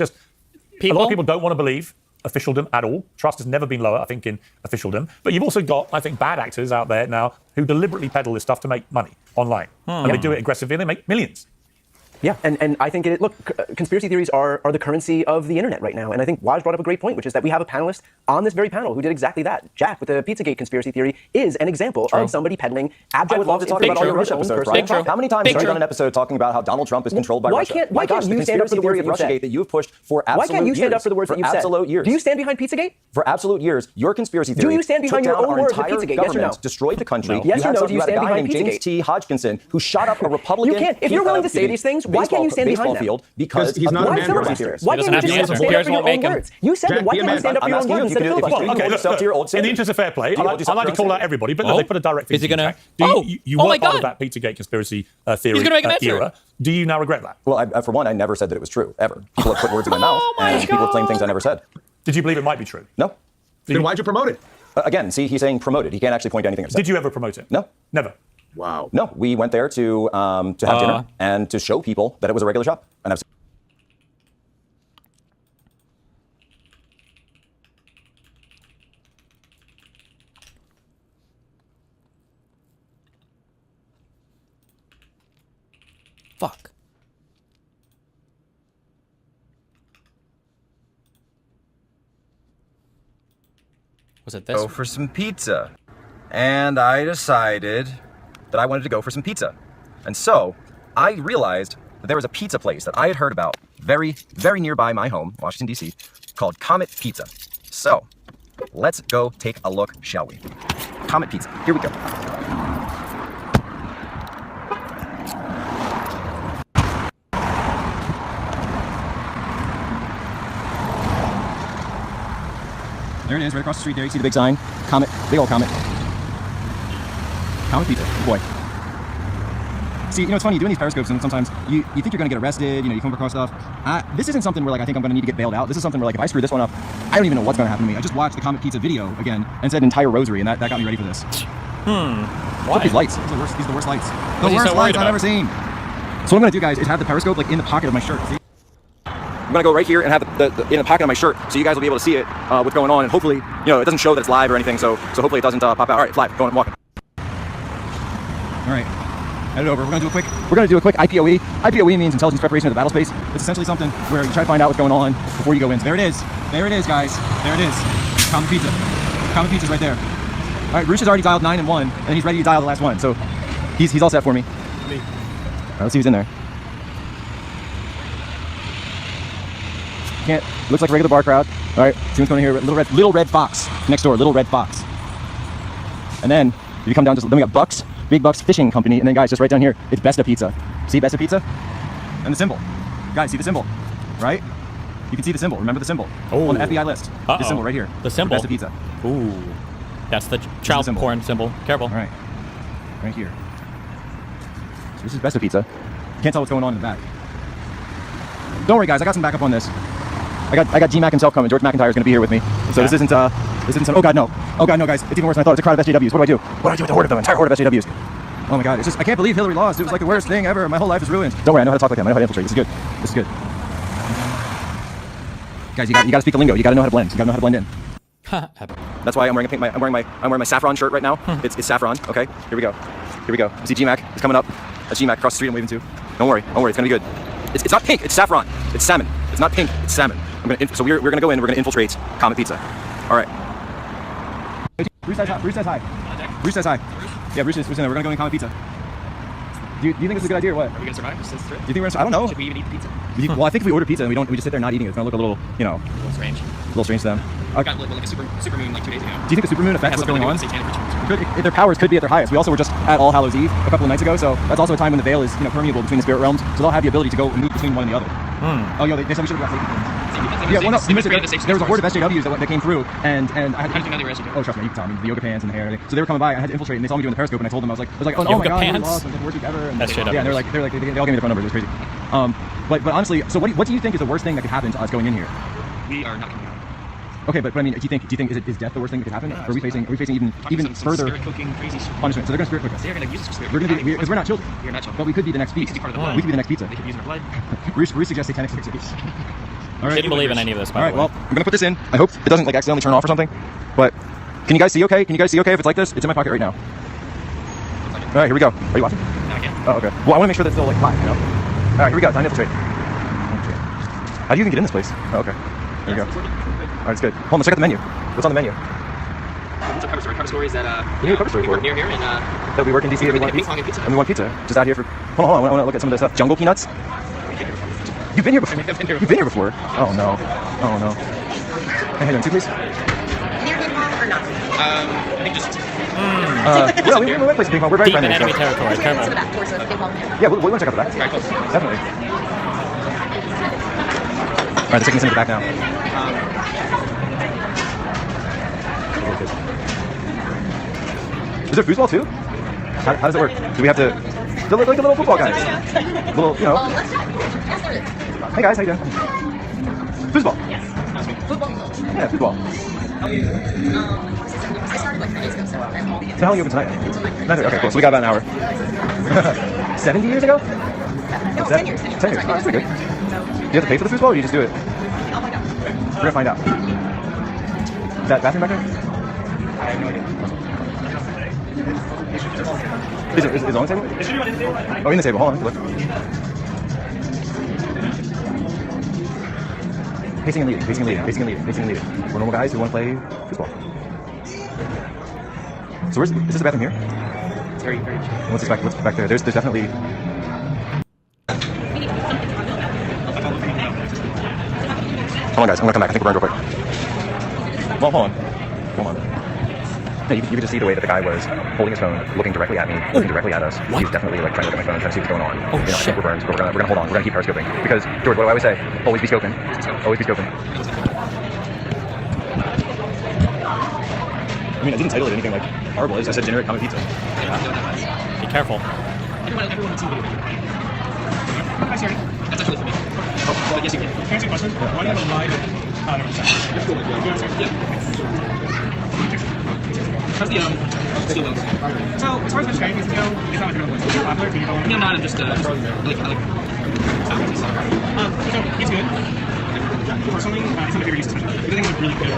don't want to believe officialdom at all. Trust has never been lower, I think, in officialdom. But you've also got, I think, bad actors out there now who deliberately peddle this stuff to make money online. And they do it aggressively and they make millions. Yeah, and I think, conspiracy theories are the currency of the internet right now. And I think Waj brought up a great point, which is that we have a panelist on this very panel who did exactly that. Jack, with the Pizzagate conspiracy theory, is an example of somebody peddling abject. I would love to talk about all your Russia episodes, right? How many times have you done an episode talking about how Donald Trump is controlled by Russia? Why can't you stand up for the words that you've said? That you've pushed for absolute years. Why can't you stand up for the words that you've said? Absolute years. Do you stand behind Pizzagate? For absolute years, your conspiracy theory. Do you stand behind your own words with Pizzagate? Yes or no? Destroyed the country. No. Yes or no? Do you stand behind Pizzagate? James T. Hodgkinson, who shot up a Republican. You can't. If you're willing to say these things, why can't you stand behind them? Field because he's not a man why can't you just stand up for your own words? You said that. Why can't you stand up for your own words instead of filibustering? In the interest of fair play, I like to call out everybody, but they put a direct. Is he going to? You were part of that Pizzagate conspiracy theory era. Do you now regret that? Well, for one, I never said that it was true ever. People have put words in my mouth, and people have claimed things I never said. Did you believe it might be true? No. Then why'd you promote it? Again, see, he's saying promoted. He can't actually point to anything I've said. Did you ever promote it? No. Never. Wow. No, we went there to have dinner and to show people that it was a regular shop. And I've Fuck. Was it this? Go for some pizza. And I decided that I wanted to go for some pizza. And so I realized that there was a pizza place that I had heard about very, very nearby my home, Washington, D.C., called Comet Pizza. So let's go take a look, shall we? Comet Pizza. Here we go. There it is, right across the street there. You see the big sign? Comet. Big old Comet. Comet Pizza. Good boy. See, it's funny, doing these periscopes, and sometimes you think you're going to get arrested, you come across stuff. This isn't something where, I think I'm going to need to get bailed out. This is something where, if I screw this one up, I don't even know what's going to happen to me. I just watched the Comet Pizza video again and said entire rosary, and that got me ready for this. Why? Look at these lights. These are the worst lights. The worst lights I've ever seen. So what I'm going to do, guys, is have the periscope, in the pocket of my shirt. See? I'm gonna go right here and have the in the pocket of my shirt, so you guys will be able to see it, what's going on, and hopefully, you know, it doesn't show that it's live or anything. So hopefully it doesn't pop out. All right, it's live. Going walking. All right, head it over. We're gonna do a quick IPOE. IPOE means intelligence preparation of the battle space. It's essentially something where you try to find out what's going on before you go in. So there it is. There it is, guys. There it is. Common pizza. Common pizza's right there. All right, Roosh has already dialed 9 and 1, and he's ready to dial the last one. So he's all set for me. All right, let's see who's in there. Looks like a regular bar crowd. All right, see what's going on here. Little red fox next door. Little red fox. And then if you come down, then we got Bucks, Big Bucks Fishing Company, and then guys, just right down here, it's Besta Pizza. See Besta Pizza? And the symbol. Guys, see the symbol, right? You can see the symbol. Remember the symbol on the FBI list. This symbol right here. The symbol. Besta Pizza. Ooh, that's the child porn symbol. Careful. All right, right here. So this is Besta Pizza. Can't tell what's going on in the back. Don't worry, guys. I got some backup on this. I got G-Mac himself coming. George McIntyre is going to be here with me. So this isn't some, oh God, no. Oh God, no, guys. It's even worse than I thought. It's a crowd of SJWs. What do I do? What do I do with the horde of them? Entire horde of SJWs. Oh my God. It's just, I can't believe Hillary lost. It was like the worst thing ever. My whole life is ruined. Don't worry. I know how to talk like them. I know how to infiltrate. This is good. This is good. Guys, you got to speak the lingo. You got to know how to blend. You got to know how to blend in. That's why I'm wearing a pink, I'm wearing my saffron shirt right now. It's saffron. Okay. Here we go. Here we go. You see G-Mac is coming up. That's G-Mac across the street. I'm waving to. Don't worry. Don't worry. It's going to be good. It's not pink. It's saffron. It's salmon. It's not pink. It's salmon. So we're gonna go in. We're gonna infiltrate Comet Pizza. All right. Bruce says hi. Bruce says hi. Bruce says hi. Yeah, Bruce is in there. We're gonna go in Comet Pizza. Do you think it's a good idea or what? Are we gonna survive this trip? Do you think we're gonna? I don't know. Should we even eat the pizza? Well, I think if we order pizza and we just sit there not eating it, it's gonna look a little, you know, a little strange. A little strange to them. We got like a super moon like 2 days ago. Do you think the supermoon affects what's going on? Satanic rituals. Their powers could be at their highest. We also were just at All Hallows Eve a couple of nights ago, so that's also a time when the veil is, you know, permeable between the spirit realms. So they'll have the ability to go and move between one and the other. Oh, yeah, they said we should have got yeah, well, no, there was a horde of SJWs that came through, and I had to. Oh, trust me, you can tell me the yoga pants and the hair. So they were coming by. I had to infiltrate, and they saw me doing the Periscope, and I told them I was like, oh my God, we lost, and we're together. And yeah, and they're like, they all gave me their phone numbers. It was crazy. But honestly, so what do you think is the worst thing that could happen to us going in here? We are not coming out. Okay, but I mean, do you think is death the worst thing that could happen? Are we facing even further punishment? So they're going to spirit cook us. They're going to use us for spirit. We're going to be because we're not children. We're not children. But we could be the next feast. We could be part of the blood. We could be the next pizza. They could use our blood. Bruce suggests satanic fixes. All right. Didn't believe in any of this. All right, well, I'm gonna put this in. I hope it doesn't like accidentally turn off or something. But can you guys see okay? Can you guys see okay if it's like this? It's in my pocket right now. All right, here we go. Are you watching? No, I can't. Oh, okay. Well, I want to make sure that's still like live, you know. All right, here we go. Time to infiltrate. How do you even get in this place? Oh, okay. There we go. All right, it's good. Hold on, let's check out the menu. What's on the menu? It's a cover story. Cover story is that we work near here and that we work in DC and we want pizza. And we want pizza. Just out here for. Hold on, I want to look at some of this stuff. Jungle peanuts. You've been here before. You've been here before. Oh no. Oh no. Hey, hang on, two please. I think just. Well, we went place Big Mom. We're very deep friendly. in enemy territory. Careful. Yeah, we want to check out the back. Definitely. All right, they're taking us into the back now. Is there foosball too? How does it work? Do we have to? They look like the little football guys. Little, you know. Hey guys, how you doing? Foosball. Yeah, football. I started like 3 days ago, so So how long are you open tonight? Okay, cool. So we got about an hour. 70 years ago? No, 10 years. 10 years. Oh, that's pretty good. Do you have to pay for the foosball or do you just do it? I'll find out. We're gonna find out. Is that bathroom back there? I have no idea. Is it on the table? It should be on the table. Oh, in the table. Hold on. Look. Pacing and leading. Pacing and leading. Pacing and leading. Pacing and leading. We're normal guys who want to play football. So is this the bathroom here? It's very, very cheap. What's back there? There's definitely. Hold on, guys. I'm gonna come back. I think we're going real quick. Well, hold on. Hold on. Yeah, you can just see the way that the guy was holding his phone, looking directly at me, looking directly at us. What? He's definitely like trying to look at my phone, trying to see what's going on. Oh, shit. We're burned, but we're gonna hold on. We're gonna keep periscoping because George, what do I always say? Always be scoping. Always be scoping. I mean, I didn't title it anything like horrible. I said generic common pizza. Be careful. Everyone on the team video. Hi, Siri. That's actually for me. Oh, well, yes, you can. Can I ask you a question? Why do you have a live? How's the steel wheels? So, as far as vegetarian pieces go, it's not my favorite one. It's popular. Can you go on? No, not. I'm just I like. It's good. Personally, it's not my favorite use of special. The thing is really good.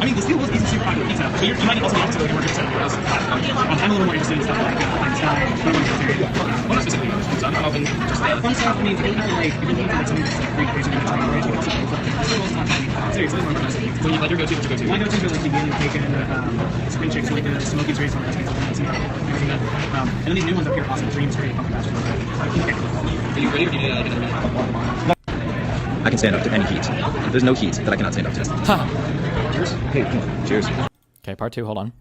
I mean, the steel was easy super hot pizza, so you might also be interested in more interested in whereas I'm a little more interested in stuff like what specifically pizza? I'm open just fun stuff. I mean, if you're looking for like something that's like great crazy and seriously, when you like your go-to, what's your go-to? My go-to is like vegan, bacon, spring chicks, like the smoky raised on everything that. And then these new ones up here, awesome dreams, great pumpkin patch. Okay. Are you ready or do you need another? I can stand up to any heat. There's no heat that I cannot stand up to. Cheers. Hey, cheers. Okay, part 2, hold on.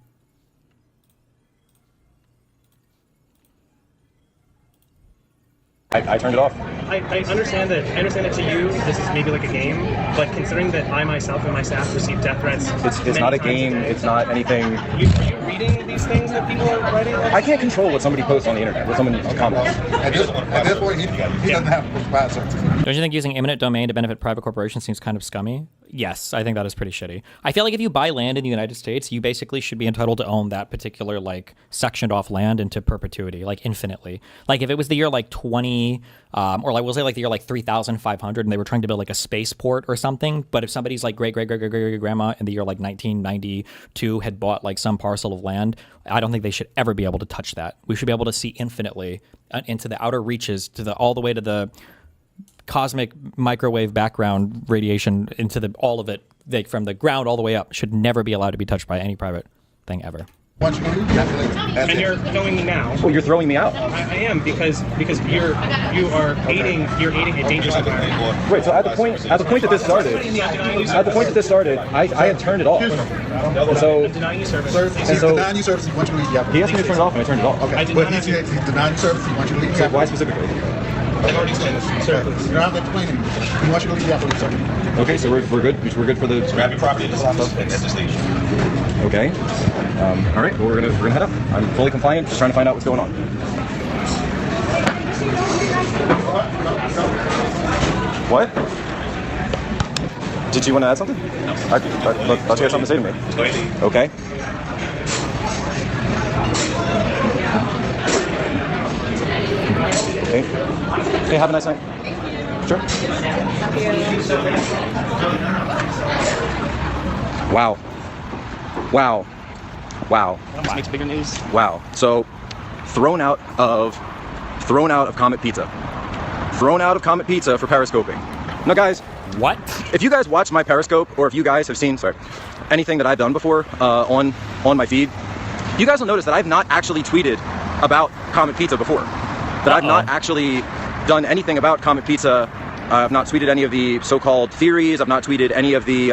I turned it off. I understand that. I understand that to you, this is maybe like a game. But considering that I myself and my staff receive death threats, It's not a game. It's not anything. Are you reading these things that people are writing? I can't control what somebody posts on the internet, what someone comments. At this point, he doesn't have to provide services. Don't you think using eminent domain to benefit private corporations seems kind of scummy? Yes, I think that is pretty shitty. I feel like if you buy land in the United States, you basically should be entitled to own that particular like sectioned off land into perpetuity, like infinitely. Like if it was the year like 20, or like we'll say like the year like 3,500, and they were trying to build like a spaceport or something. But if somebody's like great grandma in the year like 1992 had bought like some parcel of land, I don't think they should ever be able to touch that. We should be able to see infinitely into the outer reaches, to the all the way to the cosmic microwave background radiation, into the all of it, like from the ground all the way up, should never be allowed to be touched by any private thing ever. And you're throwing me now. Well, you're throwing me out. I am because you are aiding a dangerous environment. Right. So at the point that this started, I had turned it off. And so I'm denying you service. He's denying you service. He wants you to leave the application. He asked me to turn it off, and I turned it off. Okay. But he's denying you service. He wants you to leave the application. Why specifically? I've already explained this. Sir, you don't have to explain anything. He wants you to leave the application. Okay, so we're good. We're good for the grab your property at the station. Okay. All right. Well, we're gonna head up. I'm fully compliant. Just trying to find out what's going on. What? Did you want to add something? No. I thought you had something to say to me. Okay. Okay. Hey, have a nice night. Sure. Wow. Wow. Wow. This makes bigger news. Wow. So, thrown out of Comet Pizza. Thrown out of Comet Pizza for periscoping. Now, guys. What? If you guys watch my Periscope, or if you guys have seen, anything that I've done before on my feed, you guys will notice that I've not actually tweeted about Comet Pizza before. That I've not actually done anything about Comet Pizza. I've not tweeted any of the so-called theories. I've not tweeted any of the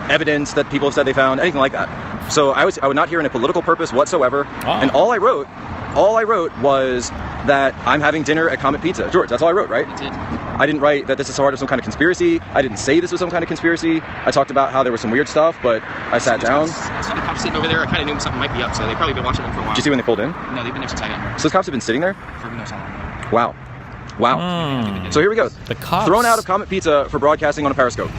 evidence that people have said they found, anything like that. So I would not hear in a political purpose whatsoever. And all I wrote was that I'm having dinner at Comet Pizza. George, that's all I wrote, right? You did. I didn't write that this is part of some kind of conspiracy. I didn't say this was some kind of conspiracy. I talked about how there was some weird stuff, but I sat down. I saw the cops sitting over there. I kind of knew something might be up, so they've probably been watching them for a while. Did you see when they pulled in? No, they've been there since I got here. So the cops have been sitting there? For no time. Wow. Wow. So here we go. The cops. Thrown out of Comet Pizza for broadcasting on a Periscope.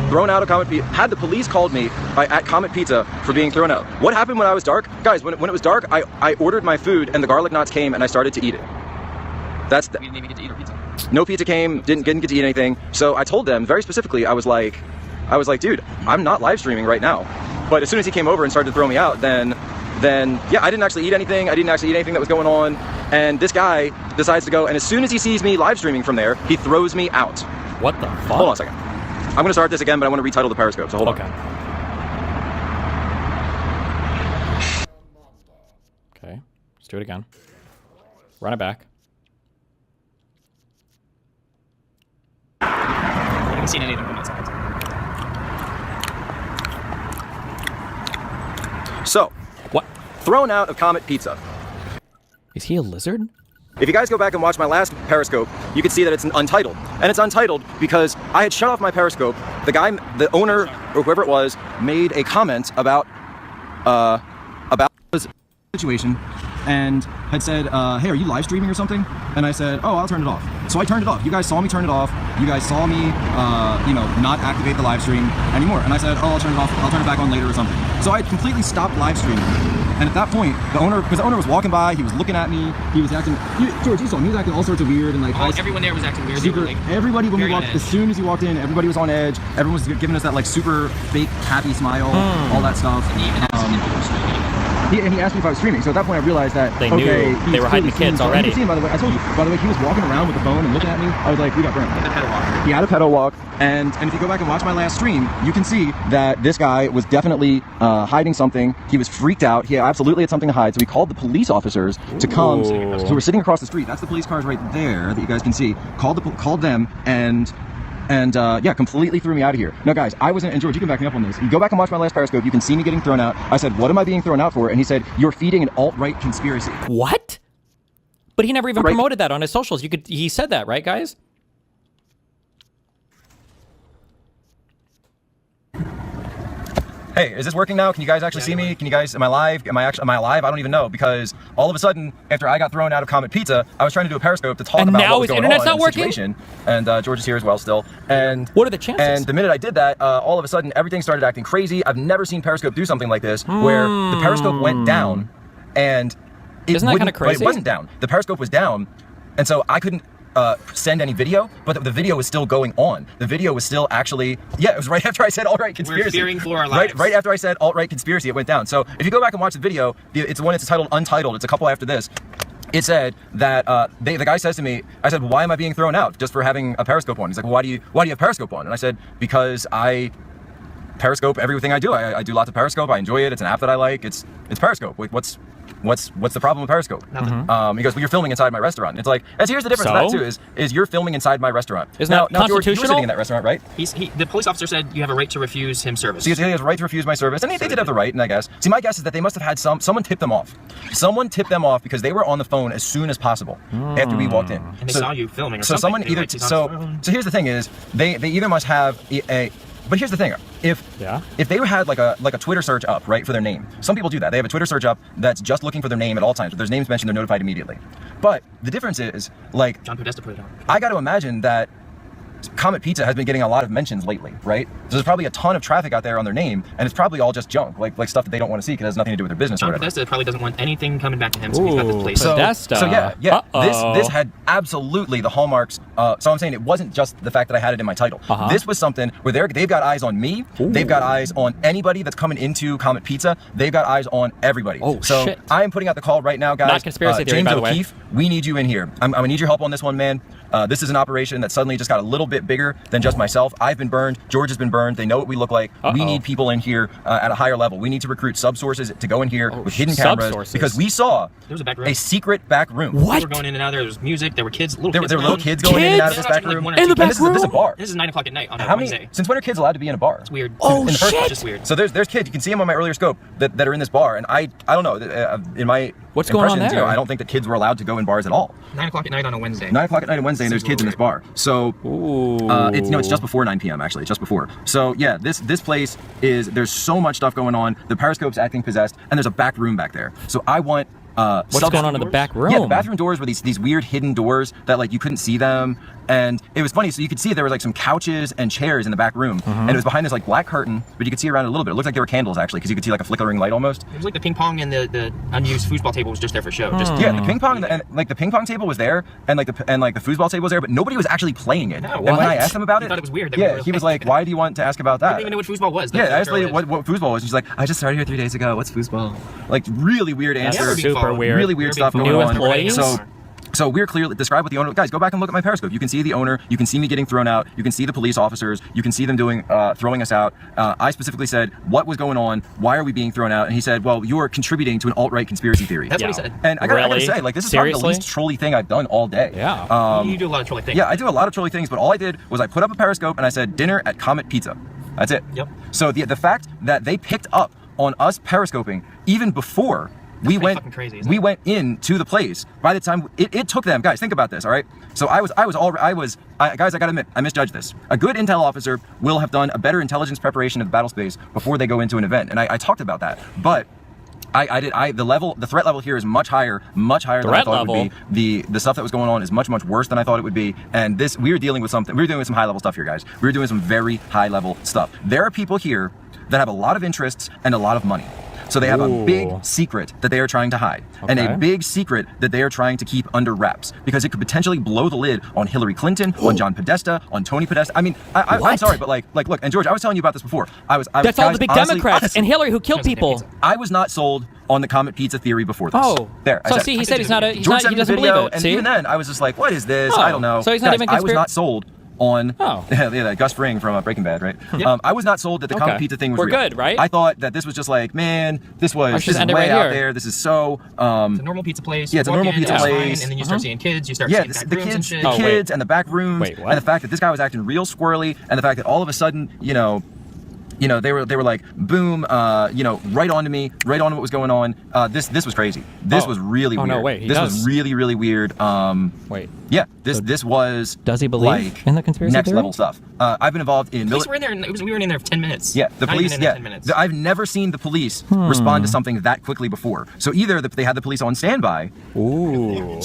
Thrown out of Comet Pizza. Had the police called me at Comet Pizza for being thrown out. What happened when I was dark? Guys, when it was dark, I ordered my food and the garlic knots came and I started to eat it. We didn't even get to eat our pizza. No pizza came, didn't get to eat anything. So I told them very specifically, I was like, dude, I'm not live streaming right now. But as soon as he came over and started to throw me out, then yeah, I didn't actually eat anything. I didn't actually eat anything that was going on. And this guy decides to go, and as soon as he sees me live streaming from there, he throws me out. What the fuck? Hold on a second. I'm going to start this again, but I want to retitle the Periscope, so hold on. Okay, let's do it again. Run it back. I haven't seen any of them from outside. So, what? Thrown out of Comet Pizza. Is he a lizard? If you guys go back and watch my last Periscope, you can see that it's untitled. And it's untitled because I had shut off my Periscope. The owner, or whoever it was, made a comment about the situation and had said, hey, are you live streaming or something? And I said, oh, I'll turn it off. So I turned it off. You guys saw me turn it off. You guys saw me, not activate the live stream anymore. And I said, oh, I'll turn it off. I'll turn it back on later or something. So I completely stopped live streaming. And at that point, because the owner was walking by, he was looking at me, he was acting, George, you saw him, he was acting all sorts of weird and like. Everyone there was acting weird. Super, like, everybody when we walked, as soon as he walked in, everybody was on edge. Everyone was giving us that like super fake happy smile, all that stuff. And he asked me if I was streaming. So at that point, I realized that they knew they were hiding the kids already. You can see him, by the way. I told you. By the way, he was walking around with the phone and looking at me. I was like, we got burnt. He had a pedal walk. And if you go back and watch my last stream, you can see that this guy was definitely hiding something. He was freaked out. He absolutely had something to hide. So he called the police officers to come. So we're sitting across the street. That's the police cars right there that you guys can see. Called them and yeah, completely threw me out of here. Now, guys, I wasn't, and George, you can back me up on this. You go back and watch my last Periscope, you can see me getting thrown out. I said, what am I being thrown out for? And he said, you're feeding an alt-right conspiracy. What? But he never even promoted that on his socials. He said that, right, guys? Hey, is this working now? Can you guys actually see me? Can you guys, am I live? Am I alive? I don't even know, because all of a sudden, after I got thrown out of Comet Pizza, I was trying to do a Periscope to talk about what was going on in the situation. And George is here as well still. And what are the chances? And the minute I did that, all of a sudden, everything started acting crazy. I've never seen Periscope do something like this, where the Periscope went down, and isn't that kind of crazy? It wasn't down. The Periscope was down, and so I couldn't send any video, but the video was still going on. The video was still actually, yeah, it was right after I said alt-right conspiracy. We're fearing for our lives. Right after I said alt-right conspiracy, it went down. So if you go back and watch the video, it's the one that's titled Untitled. It's a couple after this. It said that the guy says to me, I said, well, why am I being thrown out just for having a Periscope on? He's like, well, why do you have Periscope on? And I said, because I Periscope everything I do. I do lots of Periscope. I enjoy it. It's an app that I like. It's Periscope. What's the problem with Periscope? Nothing. He goes, well, you're filming inside my restaurant. It's like, here's the difference with that too, is you're filming inside my restaurant. Isn't that now, George, constitutional? you were sitting in that restaurant, right? The police officer said you have a right to refuse him service. So he has a right to refuse my service, and they did have the right, and I guess. See, my guess is that they must have had someone tipped them off. Someone tipped them off because they were on the phone as soon as possible after we walked in. And they saw you filming or so something. Someone either, so here's the thing is, they either must have but here's the thing: if they had like a Twitter search up, right, for their name, some people do that. They have a Twitter search up that's just looking for their name at all times. If their name's mentioned, they're notified immediately. But the difference is, like, John Podesta put it on. I got to imagine that Comet Pizza has been getting a lot of mentions lately, right? So there's probably a ton of traffic out there on their name, and it's probably all just junk, like stuff that they don't want to see because it has nothing to do with their business. John or whatever. Podesta probably doesn't want anything coming back to him, so he's got this place. So yeah. This had absolutely the hallmarks. So I'm saying it wasn't just the fact that I had it in my title. This was something where they've got eyes on me. They've got eyes on anybody that's coming into Comet Pizza. They've got eyes on everybody. Shit. I am putting out the call right now, guys. Not conspiracy theory, James by the way. O'Keefe, we need you in here. I'm gonna need your help on this one, man. This is an operation that suddenly just got a little bit bigger than just myself. I've been burned. George has been burned. They know what we look like. We need people in here at a higher level. We need to recruit subsources to go in here with hidden cameras because we saw a secret back room. What? We were going in and out. There was music. There were kids. There were little kids going in and out of this back room. In the back room? This is a bar. This is 9 o'clock at night on a How Wednesday. many? Since when are kids allowed to be in a bar? It's weird. In the first place, It's just weird. So there's kids. You can see them on my earlier scope that are in this bar, and I don't know. In my What's going on impressions, there? I don't think that kids were allowed to go in bars at all. 9 o'clock at night on a Wednesday. 9 o'clock at night on Wednesday, and there's kids in this bar. So it's just before 9 p.m. actually, just before. So yeah, this place there's so much stuff going on. The Periscope's acting possessed, and there's a back room back there. So I want. What's going on in the back room? Yeah, the bathroom doors were these weird hidden doors that like you couldn't see them, and it was funny. So you could see there were like some couches and chairs in the back room, and it was behind this like black curtain, but you could see around it a little bit. It looked like there were candles actually, because you could see like a flickering light almost. It was like the ping pong and the unused foosball table was just there for show. Yeah, the ping pong and like the ping pong table was there, and like the foosball table was there, but nobody was actually playing it. No, and when I asked him about I it, thought it was weird. He was like, "Why do you want to ask about that?" I didn't even know what foosball was. Yeah, I asked the lady what foosball was. She's like, "I just started here 3 days ago. What's foosball?" Like really weird answer. Super weird. Really weird stuff going New on. employees? So we're clearly describe what the owner. Guys, go back and look at my Periscope. You can see the owner. You can see me getting thrown out. You can see the police officers. You can see them throwing us out. I specifically said, "What was going on? Why are we being thrown out?" And he said, "Well, you are contributing to an alt-right conspiracy theory." That's what he said. And I gotta say, like, this is probably the least trolly thing I've done all day. Yeah. You do a lot of trolly things. Yeah, I do a lot of trolly things, but all I did was I put up a Periscope and I said, "Dinner at Comet Pizza." That's it. Yep. So the fact that they picked up on us Periscoping even before we went into the place. By the time it took them, guys, think about this, all right? So guys, I gotta admit, I misjudged this. A good intel officer will have done a better intelligence preparation of the battle space before they go into an event, and I talked about that. But the threat level here is much higher than I thought it would be. The stuff that was going on is much worse than I thought it would be. And we were dealing with some high level stuff here, guys. We were doing some very high level stuff. There are people here that have a lot of interests and a lot of money. So they have a big secret that they are trying to hide, and a big secret that they are trying to keep under wraps, because it could potentially blow the lid on Hillary Clinton, on John Podesta, on Tony Podesta. I mean, I'm sorry, but like, look, and George, I was telling you about this before. That's all the big Democrats and Hillary who killed people. I was not sold on the Comet Pizza theory before this. Oh, there. So see, he said he's not a. George he doesn't believe it. And see? even then, I was just like, what is this? Oh, I don't know. So he's not even I was not sold on Gus Fring from Breaking Bad, right? Yeah. I was not sold that the Comet Pizza thing was We're real. good, right? I thought that this was just like, man, this is way out there. This is so. It's a normal pizza place. Yeah, it's a normal pizza place. And then you start seeing kids. You start Yeah, seeing the back rooms and shit. kids and the back rooms, Wait, what? and the fact that this guy was acting real squirrely, and the fact that all of a sudden, you know, they were like, boom, right onto me, right on what was going on. This was crazy. This was really weird. No, wait, this was really, really weird. Wait. Yeah, this was. Does he believe in the conspiracy next theory? level stuff? I've been involved in. Police were in there. We were in there for 10 minutes. Yeah, the Not police. even in there 10 minutes. I've never seen the police respond to something that quickly before. So either they had the police on standby. Ooh.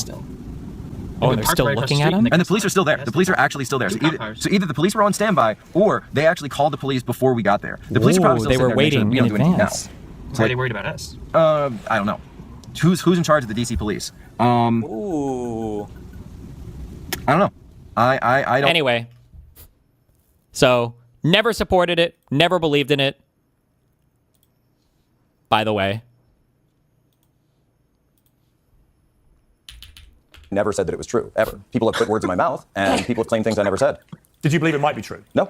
Oh, they're still looking at him? And the police are still there. The police are actually still there. So either the police were on standby, or they actually called the police before we got there. The police are probably still they were sitting there waiting making sure in we don't do anything advance. now. Why are they worried about us? I don't know. Who's in charge of the DC police? Ooh. I don't know. I don't. Anyway, so never supported it, never believed in it. By the way. Never said that it was true, ever. People have put words in my mouth, and people have claimed things I never said. Did you believe it might be true? No.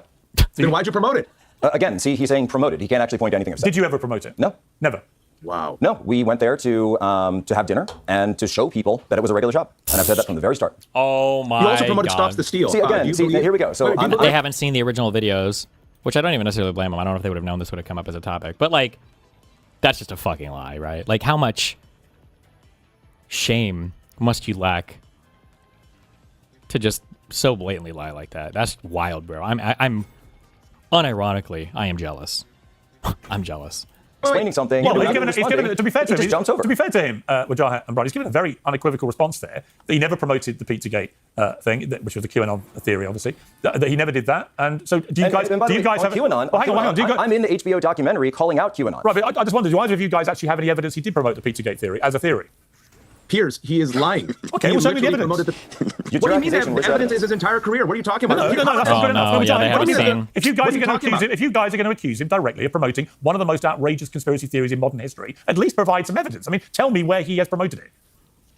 Then why'd you promote it? Again, see, he's saying promoted. He can't actually point to anything I've said. Did you ever promote it? No. Never. Wow. No, we went there to have dinner and to show people that it was a regular shop. And I've said that from the very start. Oh my God. You also promoted Stops the Steal. See, again, here we go. So they haven't seen the original videos, which I don't even necessarily blame them. I don't know if they would have known this would have come up as a topic. But, like, that's just a fucking lie, right? Like, how much shame must you lack to just so blatantly lie like that? That's wild, bro. I'm unironically, I am jealous. I'm jealous. Explaining something. Well, he's given, to be fair to him, just jumps over. To be fair to him, Wajahat and Brian, he's given a very unequivocal response there. That he never promoted the Pizzagate thing, which was the QAnon theory, obviously. That he never did that. And so, do you guys have QAnon? Well, hang on. I'm in the HBO documentary calling out QAnon. Right, but I just wondered, do either of you guys actually have any evidence he did promote the Pizzagate theory as a theory? Piers, he is lying. Okay, well, show me the evidence. What do you mean the evidence is his entire career? What are you talking about? No, that's not good enough. Yeah, they haven't seen. If you guys are going to accuse him directly of promoting one of the most outrageous conspiracy theories in modern history, at least provide some evidence. I mean, tell me where he has promoted it.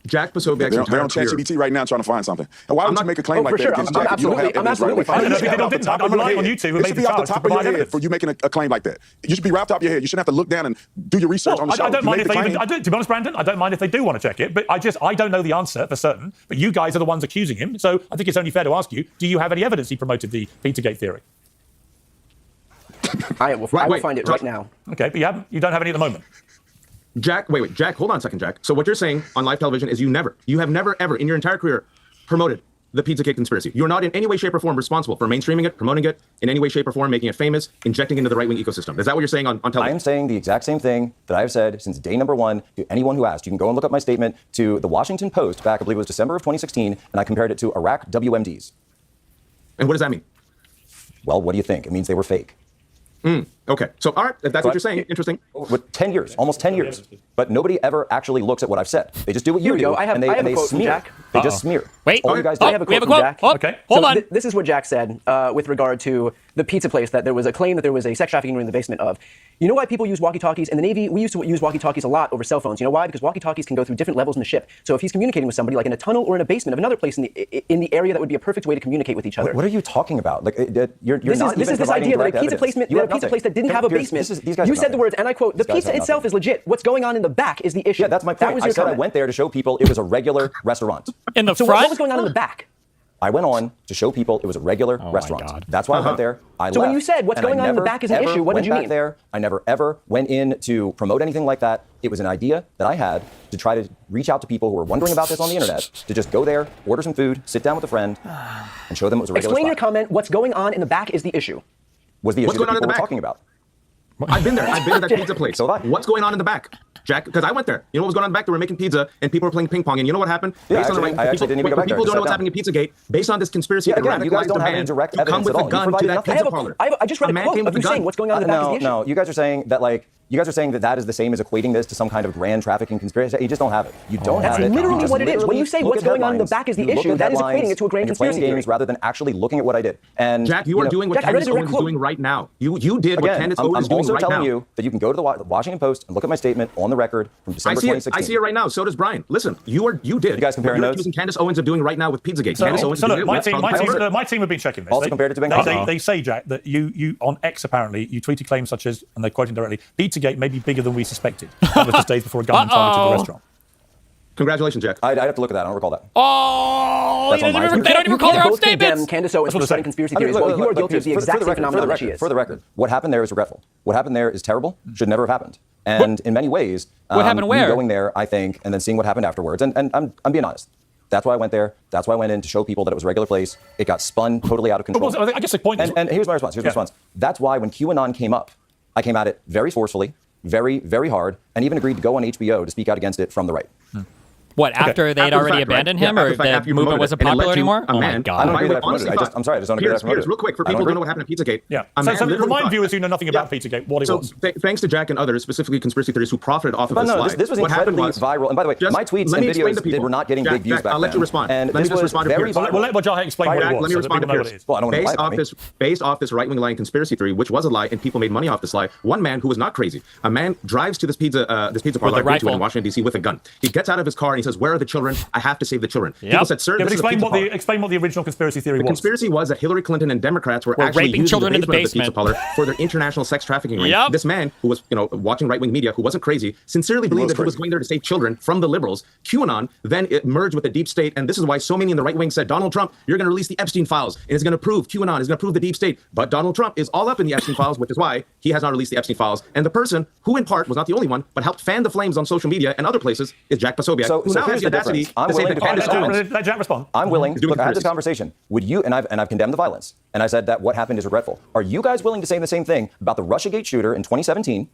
Jack Posobiec's They're entire on career. ChatGPT right now trying to find something. And why would you make a claim like that against Jack? I'm absolutely fine. I don't know if they didn't. I'm relying on you two who made the charge to provide evidence. For you making a claim like that. You should be right off the top of your head. You shouldn't have to look down and do your research on the show. I don't mind if they even, to be honest, Brandon, I don't mind if they do want to check it, but I don't know the answer for certain. But you guys are the ones accusing him, so I think it's only fair to ask you, do you have any evidence he promoted the Pizzagate theory? I will find it right now. Okay, but you don't have any at the moment. Jack, wait, Jack, hold on a second, Jack. So what you're saying on live television is you have never, ever in your entire career promoted the Pizzagate conspiracy. You're not in any way, shape, or form responsible for mainstreaming it, promoting it, in any way, shape, or form, making it famous, injecting into the right-wing ecosystem. Is that what you're saying on television? I am saying the exact same thing that I've said since day number one to anyone who asked. You can go and look up my statement to the Washington Post back, I believe it was December of 2016, and I compared it to Iraq WMDs. And what does that mean? Well, what do you think? It means they were fake. Okay. So, all right, if that's what you're saying, interesting. With 10 years, almost 10 years. But nobody ever actually looks at what I've said. They just do what you do, I have and they a quote from smear. Jack. They just smear. Wait, all you guys do. I have a quote from Jack. Okay, hold on. This is what Jack said with regard to the pizza place, that there was a claim that there was a sex trafficking ring in the basement of. You know why people use walkie-talkies? In the Navy, we used to use walkie-talkies a lot over cell phones. You know why? Because walkie-talkies can go through different levels in the ship. So if he's communicating with somebody, like in a tunnel or in a basement of another place in the area, that would be a perfect way to communicate with each other. What are you talking about? Like, you're this not is this idea that a pizza place that didn't have a basement. You said the words, and I quote, "The pizza itself is legit. What's going on in the back is the issue." Yeah, that's my point. I said I went there to show people it was a regular restaurant. In the front? front? What was going on in the back? I went on to show people it was a regular restaurant. That's why I went there. I left. So when you said what's going on in the back is an issue, what did you mean? There. I never ever went in to promote anything like that. It was an idea that I had to try to reach out to people who were wondering about this on the internet, to just go there, order some food, sit down with a friend, and show them it was a regular Explain spot. your comment. What's going on in the back is the issue. Was the issue What's going that on in people the were back? talking about? I've been there. I've been to that pizza place. So have I. What's going on in the back, Jack? Because I went there. You know what was going on in the back? They were making pizza, and people were playing ping pong. And you know what happened? Yeah, based on I actually didn't even go back there. People don't know what's Sat happening in Pizzagate. Based on this conspiracy, Yeah, and again, you guys radicalized don't have demand, any direct you come evidence with at a all. gun You to provided that nothing. pizza parlor. I just read a man quote came of with you a gun. saying what's going on in the back is the issue. No, you guys are saying that, like, You guys are saying that that is the same as equating this to some kind of grand trafficking conspiracy. You just don't have it. You don't have it. That's literally what it is. When you say what's going on in the back is the issue, that is equating it to a grand conspiracy theory. Rather than actually looking at what I did. And Jack, you are doing what Candace Owens is doing right now. You did what Candace Owens is doing right now. I'm also telling you that you can go to the Washington Post and look at my statement on the record from December 2016. I see it right now. So does Brian. Listen, you did. You guys comparing notes? Using Candace Owens of doing right now with Pizzagate. So, Candace Owens so look, my team have been checking this. Also compared it to Ben they say, Jack, that you on X apparently you tweeted claims such as, and they're quoting directly, Pizzagate may be bigger than we suspected. That was just days before a gunman targeted the restaurant. Congratulations, Jack. I'd have to look at that. I don't recall that. Oh, they don't even recall their own statements. Candace Owens for spreading conspiracy theories. Well, you are guilty of the exact same phenomenon that she is. For the record, what happened there is regretful. What happened there is terrible. Should never have happened. And in many ways, what happened where? Going there, I think, and then seeing what happened afterwards. And I'm being honest. That's why I went there. That's why I went in to show people that it was a regular place. It got spun totally out of control. I guess the point is... And here's my response. Here's my response. That's why when QAnon came up, I came at it very forcefully, very, very hard, and even agreed to go on HBO to speak out against it from the right. What, after they'd already abandoned him, or the movement wasn't popular anymore? Oh my God. I don't agree that I promoted it. I'm sorry, I just don't agree that I promoted it. Real quick, for people who don't know what happened at Pizzagate. Yeah. So remind viewers who know nothing about Pizzagate what it was. Thanks to Jack and others, specifically conspiracy theorists who profited off of this lie. This was incredibly viral. And by the way, my tweets and videos, they were not getting big views back then. I'll let you respond. And let me just respond to Pierce. We'll let Jack explain what it was. Let me respond to Pierce. Well, I don't want to Based off this right-wing lying conspiracy theory, which was a lie, and people made money off this lie, one man who was not crazy, a man drives to this pizza parlor in Washington, D.C. with a gun. He gets out of his car and he says, "Where are the children? I have to save the children." People said, "Sir, explain what the original conspiracy theory was." The conspiracy was that Hillary Clinton and Democrats were actually raping using children the in the basement of the pizza parlor for their international sex trafficking ring. This man, who was watching right-wing media, who wasn't crazy, sincerely believed that he was going there to save children from the liberals. QAnon then it merged with the deep state, and this is why so many in the right wing said, "Donald Trump, you're going to release the Epstein files, and it's going to prove QAnon is going to prove the deep state." But Donald Trump is all up in the Epstein files, which is why he has not released the Epstein files. And the person who, in part, was not the only one, but helped fan the flames on social media and other places is Jack Posobiec, who now has the audacity to say that Candace Owens. Let Jack respond. I'm willing. Look, I had this conversation. Would you? And I've condemned the violence. And I said that what happened is regretful. Are you guys willing to say the same thing about the Russiagate shooter in 2017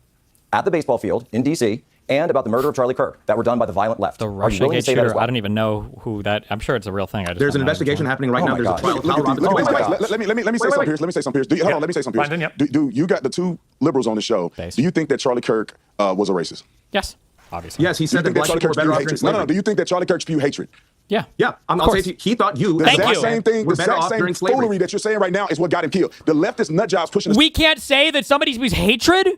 at the baseball field in D.C. and about the murder of Charlie Kirk that were done by the violent left? The Russiagate shooter. I don't even know who that. I'm sure it's a real thing. There's an investigation happening right now. There's a trial. Let me say something, Pierce. Let me say something, Pierce. Hold on. Let me say something, Pierce. Do you got the two liberals on the show? Do you think that Charlie Kirk was a racist? Yes. Obviously. Yes, he said that black people were better off during slavery. No. Do you think that Charlie Kirk spewed hatred? Yeah. Yeah. I'll say he thought you. The exact same thing. The exact same foolery that you're saying right now is what got him killed. The leftist nut jobs pushing. We can't say that somebody spews hatred.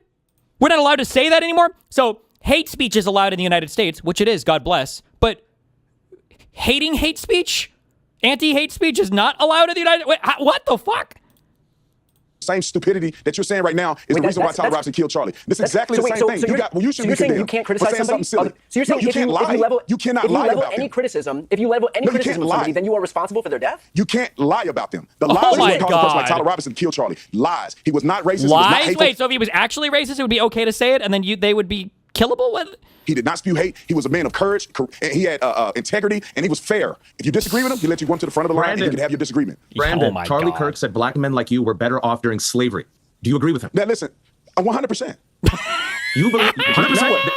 We're not allowed to say that anymore. So hate speech is allowed in the United States, which it is. God bless. But hating hate speech, anti-hate speech is not allowed in the United States. What the fuck? Same stupidity that you're saying right now is the reason why Tyler Robinson killed Charlie. This is exactly the same thing. You should be condemned. You can't criticize somebody. So you're saying you cannot lie about any criticism. If you level any criticism of somebody, then you are responsible for their death. You can't lie about them. The lies is what caused a person like Tyler Robinson to kill Charlie. Lies. He was not racist. Lies. Wait. So if he was actually racist, it would be okay to say it, and then they would be killable with. He did not spew hate. He was a man of courage. And he had integrity, and he was fair. If you disagree with him, he let you go to the front of the line, and you can have your disagreement. Brandon, Charlie Kirk said black men like you were better off during slavery. Do you agree with him? Now listen, 100%. You believe 100%?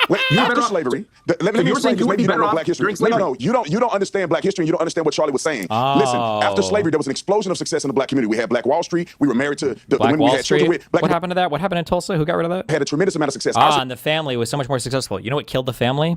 After slavery, let me explain because maybe you don't know black history. No, you don't understand black history and you don't understand what Charlie was saying. Listen, after slavery, there was an explosion of success in the black community. We had Black Wall Street. We were married to the women we had children with. What happened to that? What happened in Tulsa? Who got rid of that? Had a tremendous amount of success. And the family was so much more successful. You know what killed the family?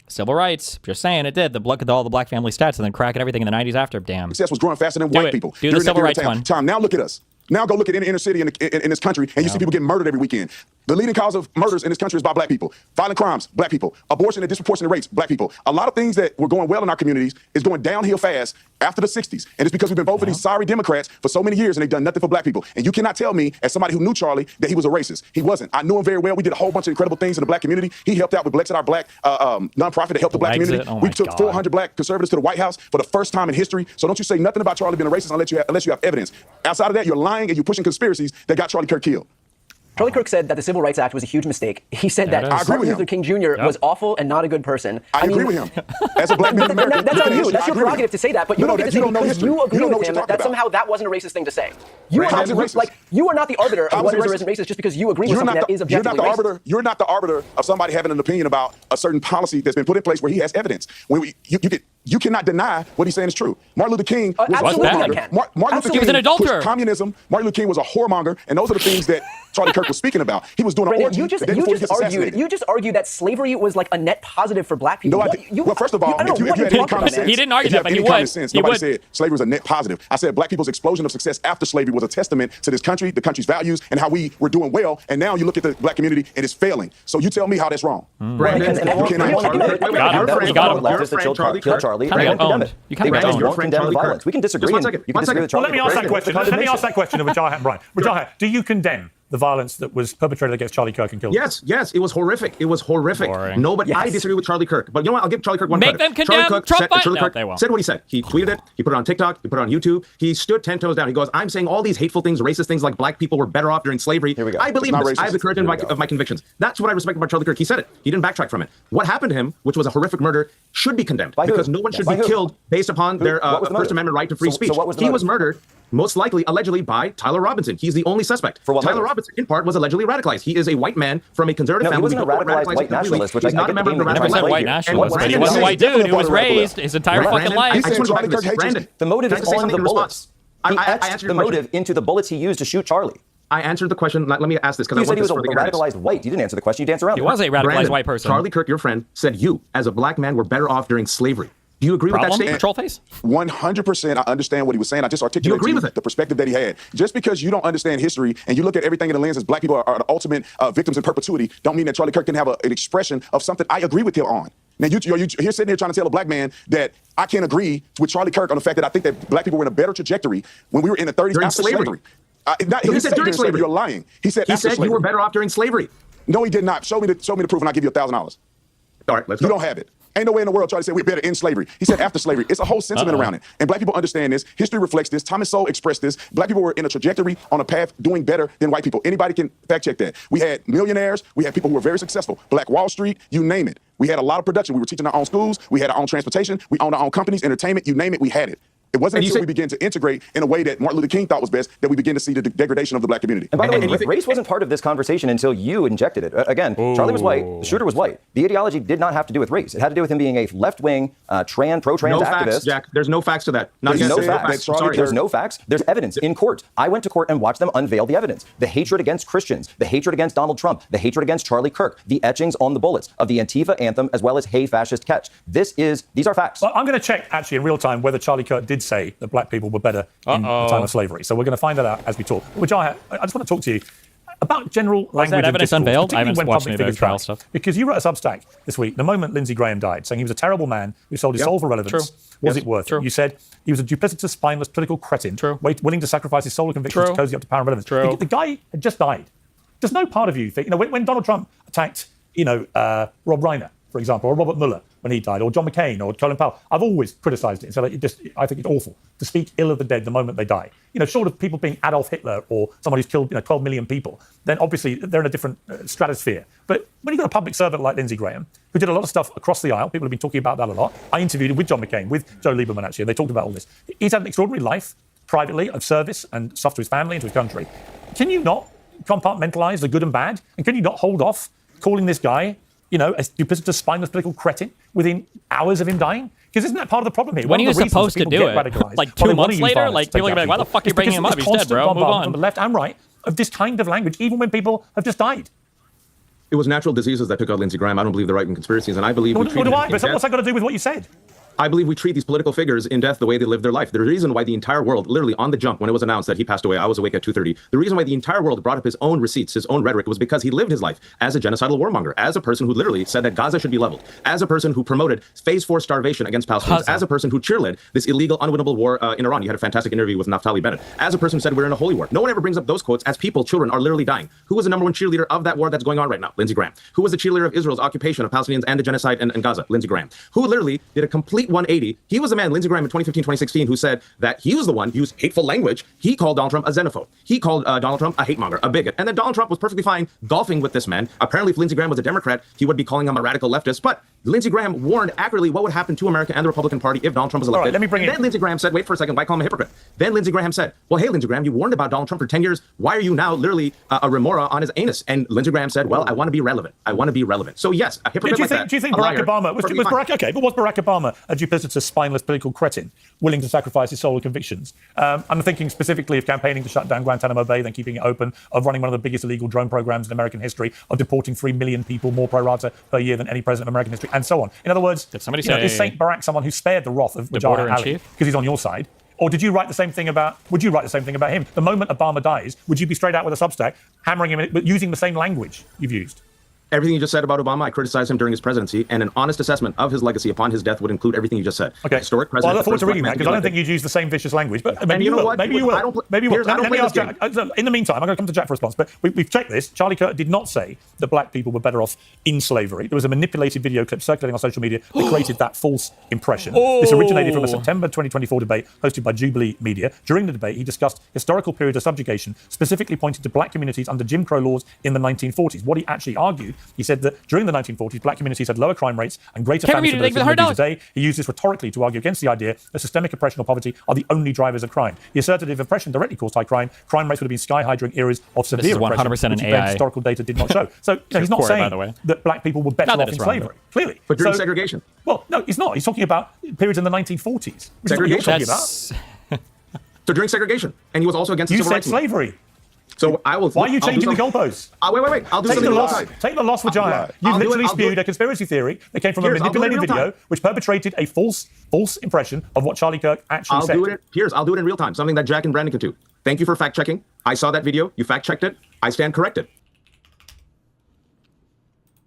Civil rights. Just saying it did. All the black family stats and then cracking everything in the 90s after. Damn. Success was growing faster than white people. Do the civil rights one. Now look at us. Now go look at any inner city in this country, and you see people getting murdered every weekend. The leading cause of murders in this country is by black people. Violent crimes, black people. Abortion at disproportionate rates, black people. A lot of things that were going well in our communities is going downhill fast after the 60s. And it's because we've been voting for these sorry Democrats for so many years, and they've done nothing for black people. And you cannot tell me, as somebody who knew Charlie, that he was a racist. He wasn't. I knew him very well. We did a whole bunch of incredible things in the black community. He helped out with Blexit, our black nonprofit that helped the black community. We took 400 black conservatives to the White House for the first time in history. So don't you say nothing about Charlie being a racist unless you have evidence. Outside of that, you're lying and you're pushing conspiracies that got Charlie Kirk killed. Charlie Kirk said that the Civil Rights Act was a huge mistake. He said that Martin Luther King Jr. was awful and not a good person. I agree with him. As a black man in America, that's on you. That's your prerogative to say that. But you don't get to say because you agree with him that somehow that wasn't a racist thing to say. You are not the arbiter of what is or isn't racist just because you agree with something that is objectively racist. You're not the arbiter of somebody having an opinion about a certain policy that's been put in place where he has evidence. You cannot deny what he's saying is true. Martin Luther King was a whoremonger. Martin Luther King was an adulterer. Communism. Martin Luther King was a whoremonger, and those are the things that Charlie Kirk was speaking about. He was doing an orgy. You just argued that slavery was like a net positive for black people. No, well, first of all, if you had any common sense, he didn't argue that, but he common would. sense, nobody said slavery was a net positive. I said black people's explosion of success after slavery was a testament to this country, the country's values, and how we were doing well. And now you look at the black community and it's failing. So you tell me how that's wrong. Brandon, you cannot. Charlie. You can't condemn the violence. We can disagree. Well, let me ask that question. Let me ask that question of Rajahat and Brian. Rajahat, do you condemn the violence that was perpetrated against Charlie Kirk and killed him? Yes, it was horrific. It was horrific. Nobody, I disagree with Charlie Kirk, but you know what? I'll give Charlie Kirk one credit. Make them condemn Charlie Kirk said what he said. He tweeted it. He put it on TikTok. He put it on YouTube. He stood 10 toes down. He goes, "I'm saying all these hateful things, racist things, like black people were better off during slavery." Here we go. I believe this. I have the courage of my convictions. That's what I respect about Charlie Kirk. He said it. He didn't backtrack from it. What happened to him, which was a horrific murder, should be condemned because no one should be killed based upon their First Amendment right to free speech. He was murdered. Most likely, allegedly, by Tyler Robinson. He's the only suspect. Tyler Robinson, in part, was allegedly radicalized. He is a white man from a conservative family. He wasn't a radicalized white nationalist, which he's not a member of the Never said white nationalist, but he was a white dude who was raised his entire fucking life. The motive is on the bullets. He etched the motive into the bullets he used to shoot Charlie. I answered the question. Let me ask this because you said he was a radicalized white. You didn't answer the question. You danced around. He was a radicalized white person. Charlie Kirk, your friend, said you, as a black man, were better off during slavery. Do you agree with that statement? Troll face? 100%. I understand what he was saying. I just articulated the perspective that he had. Just because you don't understand history and you look at everything in the lens as black people are the ultimate victims in perpetuity, don't mean that Charlie Kirk can have an expression of something I agree with him on. Now, you're sitting here trying to tell a black man that I can't agree with Charlie Kirk on the fact that I think that black people were in a better trajectory when we were in the 30s after slavery. He said during slavery. You're lying. He said you were better off during slavery. No, he did not. Show me the proof and I'll give you $1,000. All right, let's go. You don't have it. Ain't no way in the world Charlie said we're better in slavery. He said after slavery. It's a whole sentiment around it. And black people understand this. History reflects this. Thomas Sowell expressed this. Black people were in a trajectory on a path doing better than white people. Anybody can fact check that. We had millionaires. We had people who were very successful. Black Wall Street, you name it. We had a lot of production. We were teaching our own schools. We had our own transportation. We owned our own companies, entertainment, you name it, we had it. It wasn't until we began to integrate in a way that Martin Luther King thought was best that we began to see the degradation of the black community. And by the way, race wasn't part of this conversation until you injected it. Again, Charlie was white. The shooter was white. The ideology did not have to do with race. It had to do with him being a left-wing, pro-trans no activist. Facts, Jack. There's no facts to that. There's no facts. There's no facts. There's evidence in court. I went to court and watched them unveil the evidence. The hatred against Christians, the hatred against Donald Trump, the hatred against Charlie Kirk, the etchings on the bullets of the Antifa anthem, as well as Hey Fascist Catch. These are facts. Well, I'm going to check, actually, in real time, whether Charlie Kirk did say that black people were better in the time of slavery. So we're going to find that out as we talk. Which I just want to talk to you about general language that evidence and discourse, unveiled? I haven't watched any of those trial stuff. Because you wrote a Substack this week, the moment Lindsey Graham died, saying he was a terrible man who sold his soul for relevance. Was it worth it? You said he was a duplicitous, spineless, political cretin, willing to sacrifice his soul and convictions to cozy up to power and relevance. The guy had just died. Does no part of you think, when Donald Trump attacked, Rob Reiner, for example, or Robert Mueller when he died, or John McCain, or Colin Powell, I've always criticised it. So I think it's awful to speak ill of the dead the moment they die. Short of people being Adolf Hitler or someone who's killed 12 million people, then obviously they're in a different stratosphere. But when you've got a public servant like Lindsey Graham, who did a lot of stuff across the aisle, people have been talking about that a lot. I interviewed him with John McCain, with Joe Lieberman actually, and they talked about all this. He's had an extraordinary life, privately, of service and stuff to his family and to his country. Can you not compartmentalise the good and bad? And can you not hold off calling this guy a duplicitous, spineless political cretin within hours of him dying? Because isn't that part of the problem here? When are you supposed to do it? Like 2 months later? Like people are going to be like, why the fuck are you bringing him up? He's dead, bro. Move on. From the left and right of this kind of language, even when people have just died. It was natural diseases that took out Lindsey Graham. I don't believe the right in conspiracies, and I believe But what's that got to do with what you said? I believe we treat these political figures in death the way they live their life. The reason why the entire world, literally on the jump, when it was announced that he passed away, I was awake at 2:30. The reason why the entire world brought up his own receipts, his own rhetoric, was because he lived his life as a genocidal warmonger, as a person who literally said that Gaza should be leveled, as a person who promoted phase 4 starvation against Palestinians, as a person who cheerled this illegal, unwinnable war in Iran. You had a fantastic interview with Naftali Bennett. As a person who said we're in a holy war. No one ever brings up those quotes as children are literally dying. Who was the #1 cheerleader of that war that's going on right now? Lindsey Graham. Who was the cheerleader of Israel's occupation of Palestinians and the genocide in Gaza? Lindsey Graham. Who literally did a complete 180. He was the man, Lindsey Graham, in 2015, 2016, who said that he was the one who used hateful language. He called Donald Trump a xenophobe. He called Donald Trump a hate monger, a bigot. And then Donald Trump was perfectly fine golfing with this man. Apparently, if Lindsey Graham was a Democrat, he would be calling him a radical leftist. But Lindsey Graham warned accurately what would happen to America and the Republican Party if Donald Trump was elected. All right, let me bring it. Then Lindsey Graham said, wait for a second, why call him a hypocrite? Then Lindsey Graham said, well, hey, Lindsey Graham, you warned about Donald Trump for 10 years. Why are you now literally a remora on his anus? And Lindsey Graham said, well, I want to be relevant. I want to be relevant. So yes, a hypocrite do you think Barack Obama was Barack Obama a duplicitous, spineless political cretin willing to sacrifice his soul convictions. I'm thinking specifically of campaigning to shut down Guantanamo Bay, then keeping it open, of running one of the biggest illegal drone programs in American history, of deporting 3 million people, more pro rata per year than any president of American history, and so on. In other words, did somebody say, is Saint Barack someone who spared the wrath of Mujahid Ali because he's on your side? Or would you write the same thing about him? The moment Obama dies, would you be straight out with a Substack, hammering him, but using the same language you've used? Everything you just said about Obama, I criticized him during his presidency, and an honest assessment of his legacy upon his death would include everything you just said. Okay. Historic president. Well, I look forward to reading that, because I don't think you'd use the same vicious language, but maybe you will. Maybe you will. Maybe you will. Let me ask Jack. In the meantime, I'm going to come to Jack for a response, but we've checked this. Charlie Kirk did not say that black people were better off in slavery. There was a manipulated video clip circulating on social media that created that false impression. This originated from a September 2024 debate hosted by Jubilee Media. During the debate, he discussed historical periods of subjugation, specifically pointing to black communities under Jim Crow laws in the 1940s. What he actually argued, he said that during the 1940s, black communities had lower crime rates and greater family stability than they do today. He used this rhetorically to argue against the idea that systemic oppression or poverty are the only drivers of crime. He asserted if oppression directly caused high crime rates would have been sky high during eras of severe oppression, which he claimed historical data did not show. So he's not saying that black people were better off in slavery, clearly. But during segregation. Well, no, he's not. He's talking about periods in the 1940s. Segregation. So during segregation. And he was also against the civil rights movement. Slavery. So I will. Why are you changing the goalposts? Wait. I'll do something real time. Take the loss for Giant. You've literally spewed a conspiracy theory that came from a manipulated video which perpetrated a false impression of what Charlie Kirk actually said. I'll do it in real time. Something that Jack and Brandon can do. Thank you for fact checking. I saw that video. You fact checked it. I stand corrected.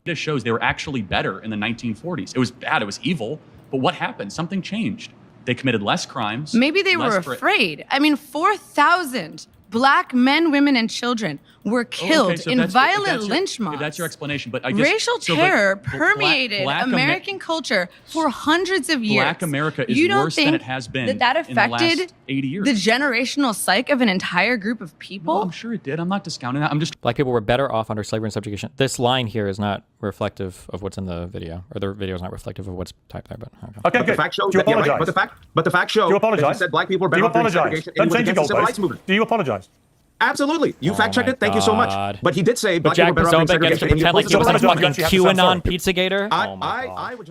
It shows they were actually better in the 1940s. It was bad. It was evil. But what happened? Something changed. They committed less crimes. Maybe they were afraid. I mean, 4,000 black men, women, and children were killed in violent lynch mobs. That's your explanation, but I guess racial terror permeated American culture for hundreds of years. Black America is worse than it has been that in the last affected 80 years. The generational psyche of an entire group of people? No, I'm sure it did. I'm not discounting that. I'm just black people were better off under slavery and subjugation. This line here is not reflective of what's in the video, or the video is not reflective of what's typed there. But okay. The fact shows. Do you apologize? But the fact shows. Do you apologize? That said black people were better off during segregation. Don't change your goalposts. Do you apologize? Absolutely. You fact checked it. Thank you so much. But he did say black people were better off during segregation. Pretend like he was a fucking QAnon Pizzagator. I would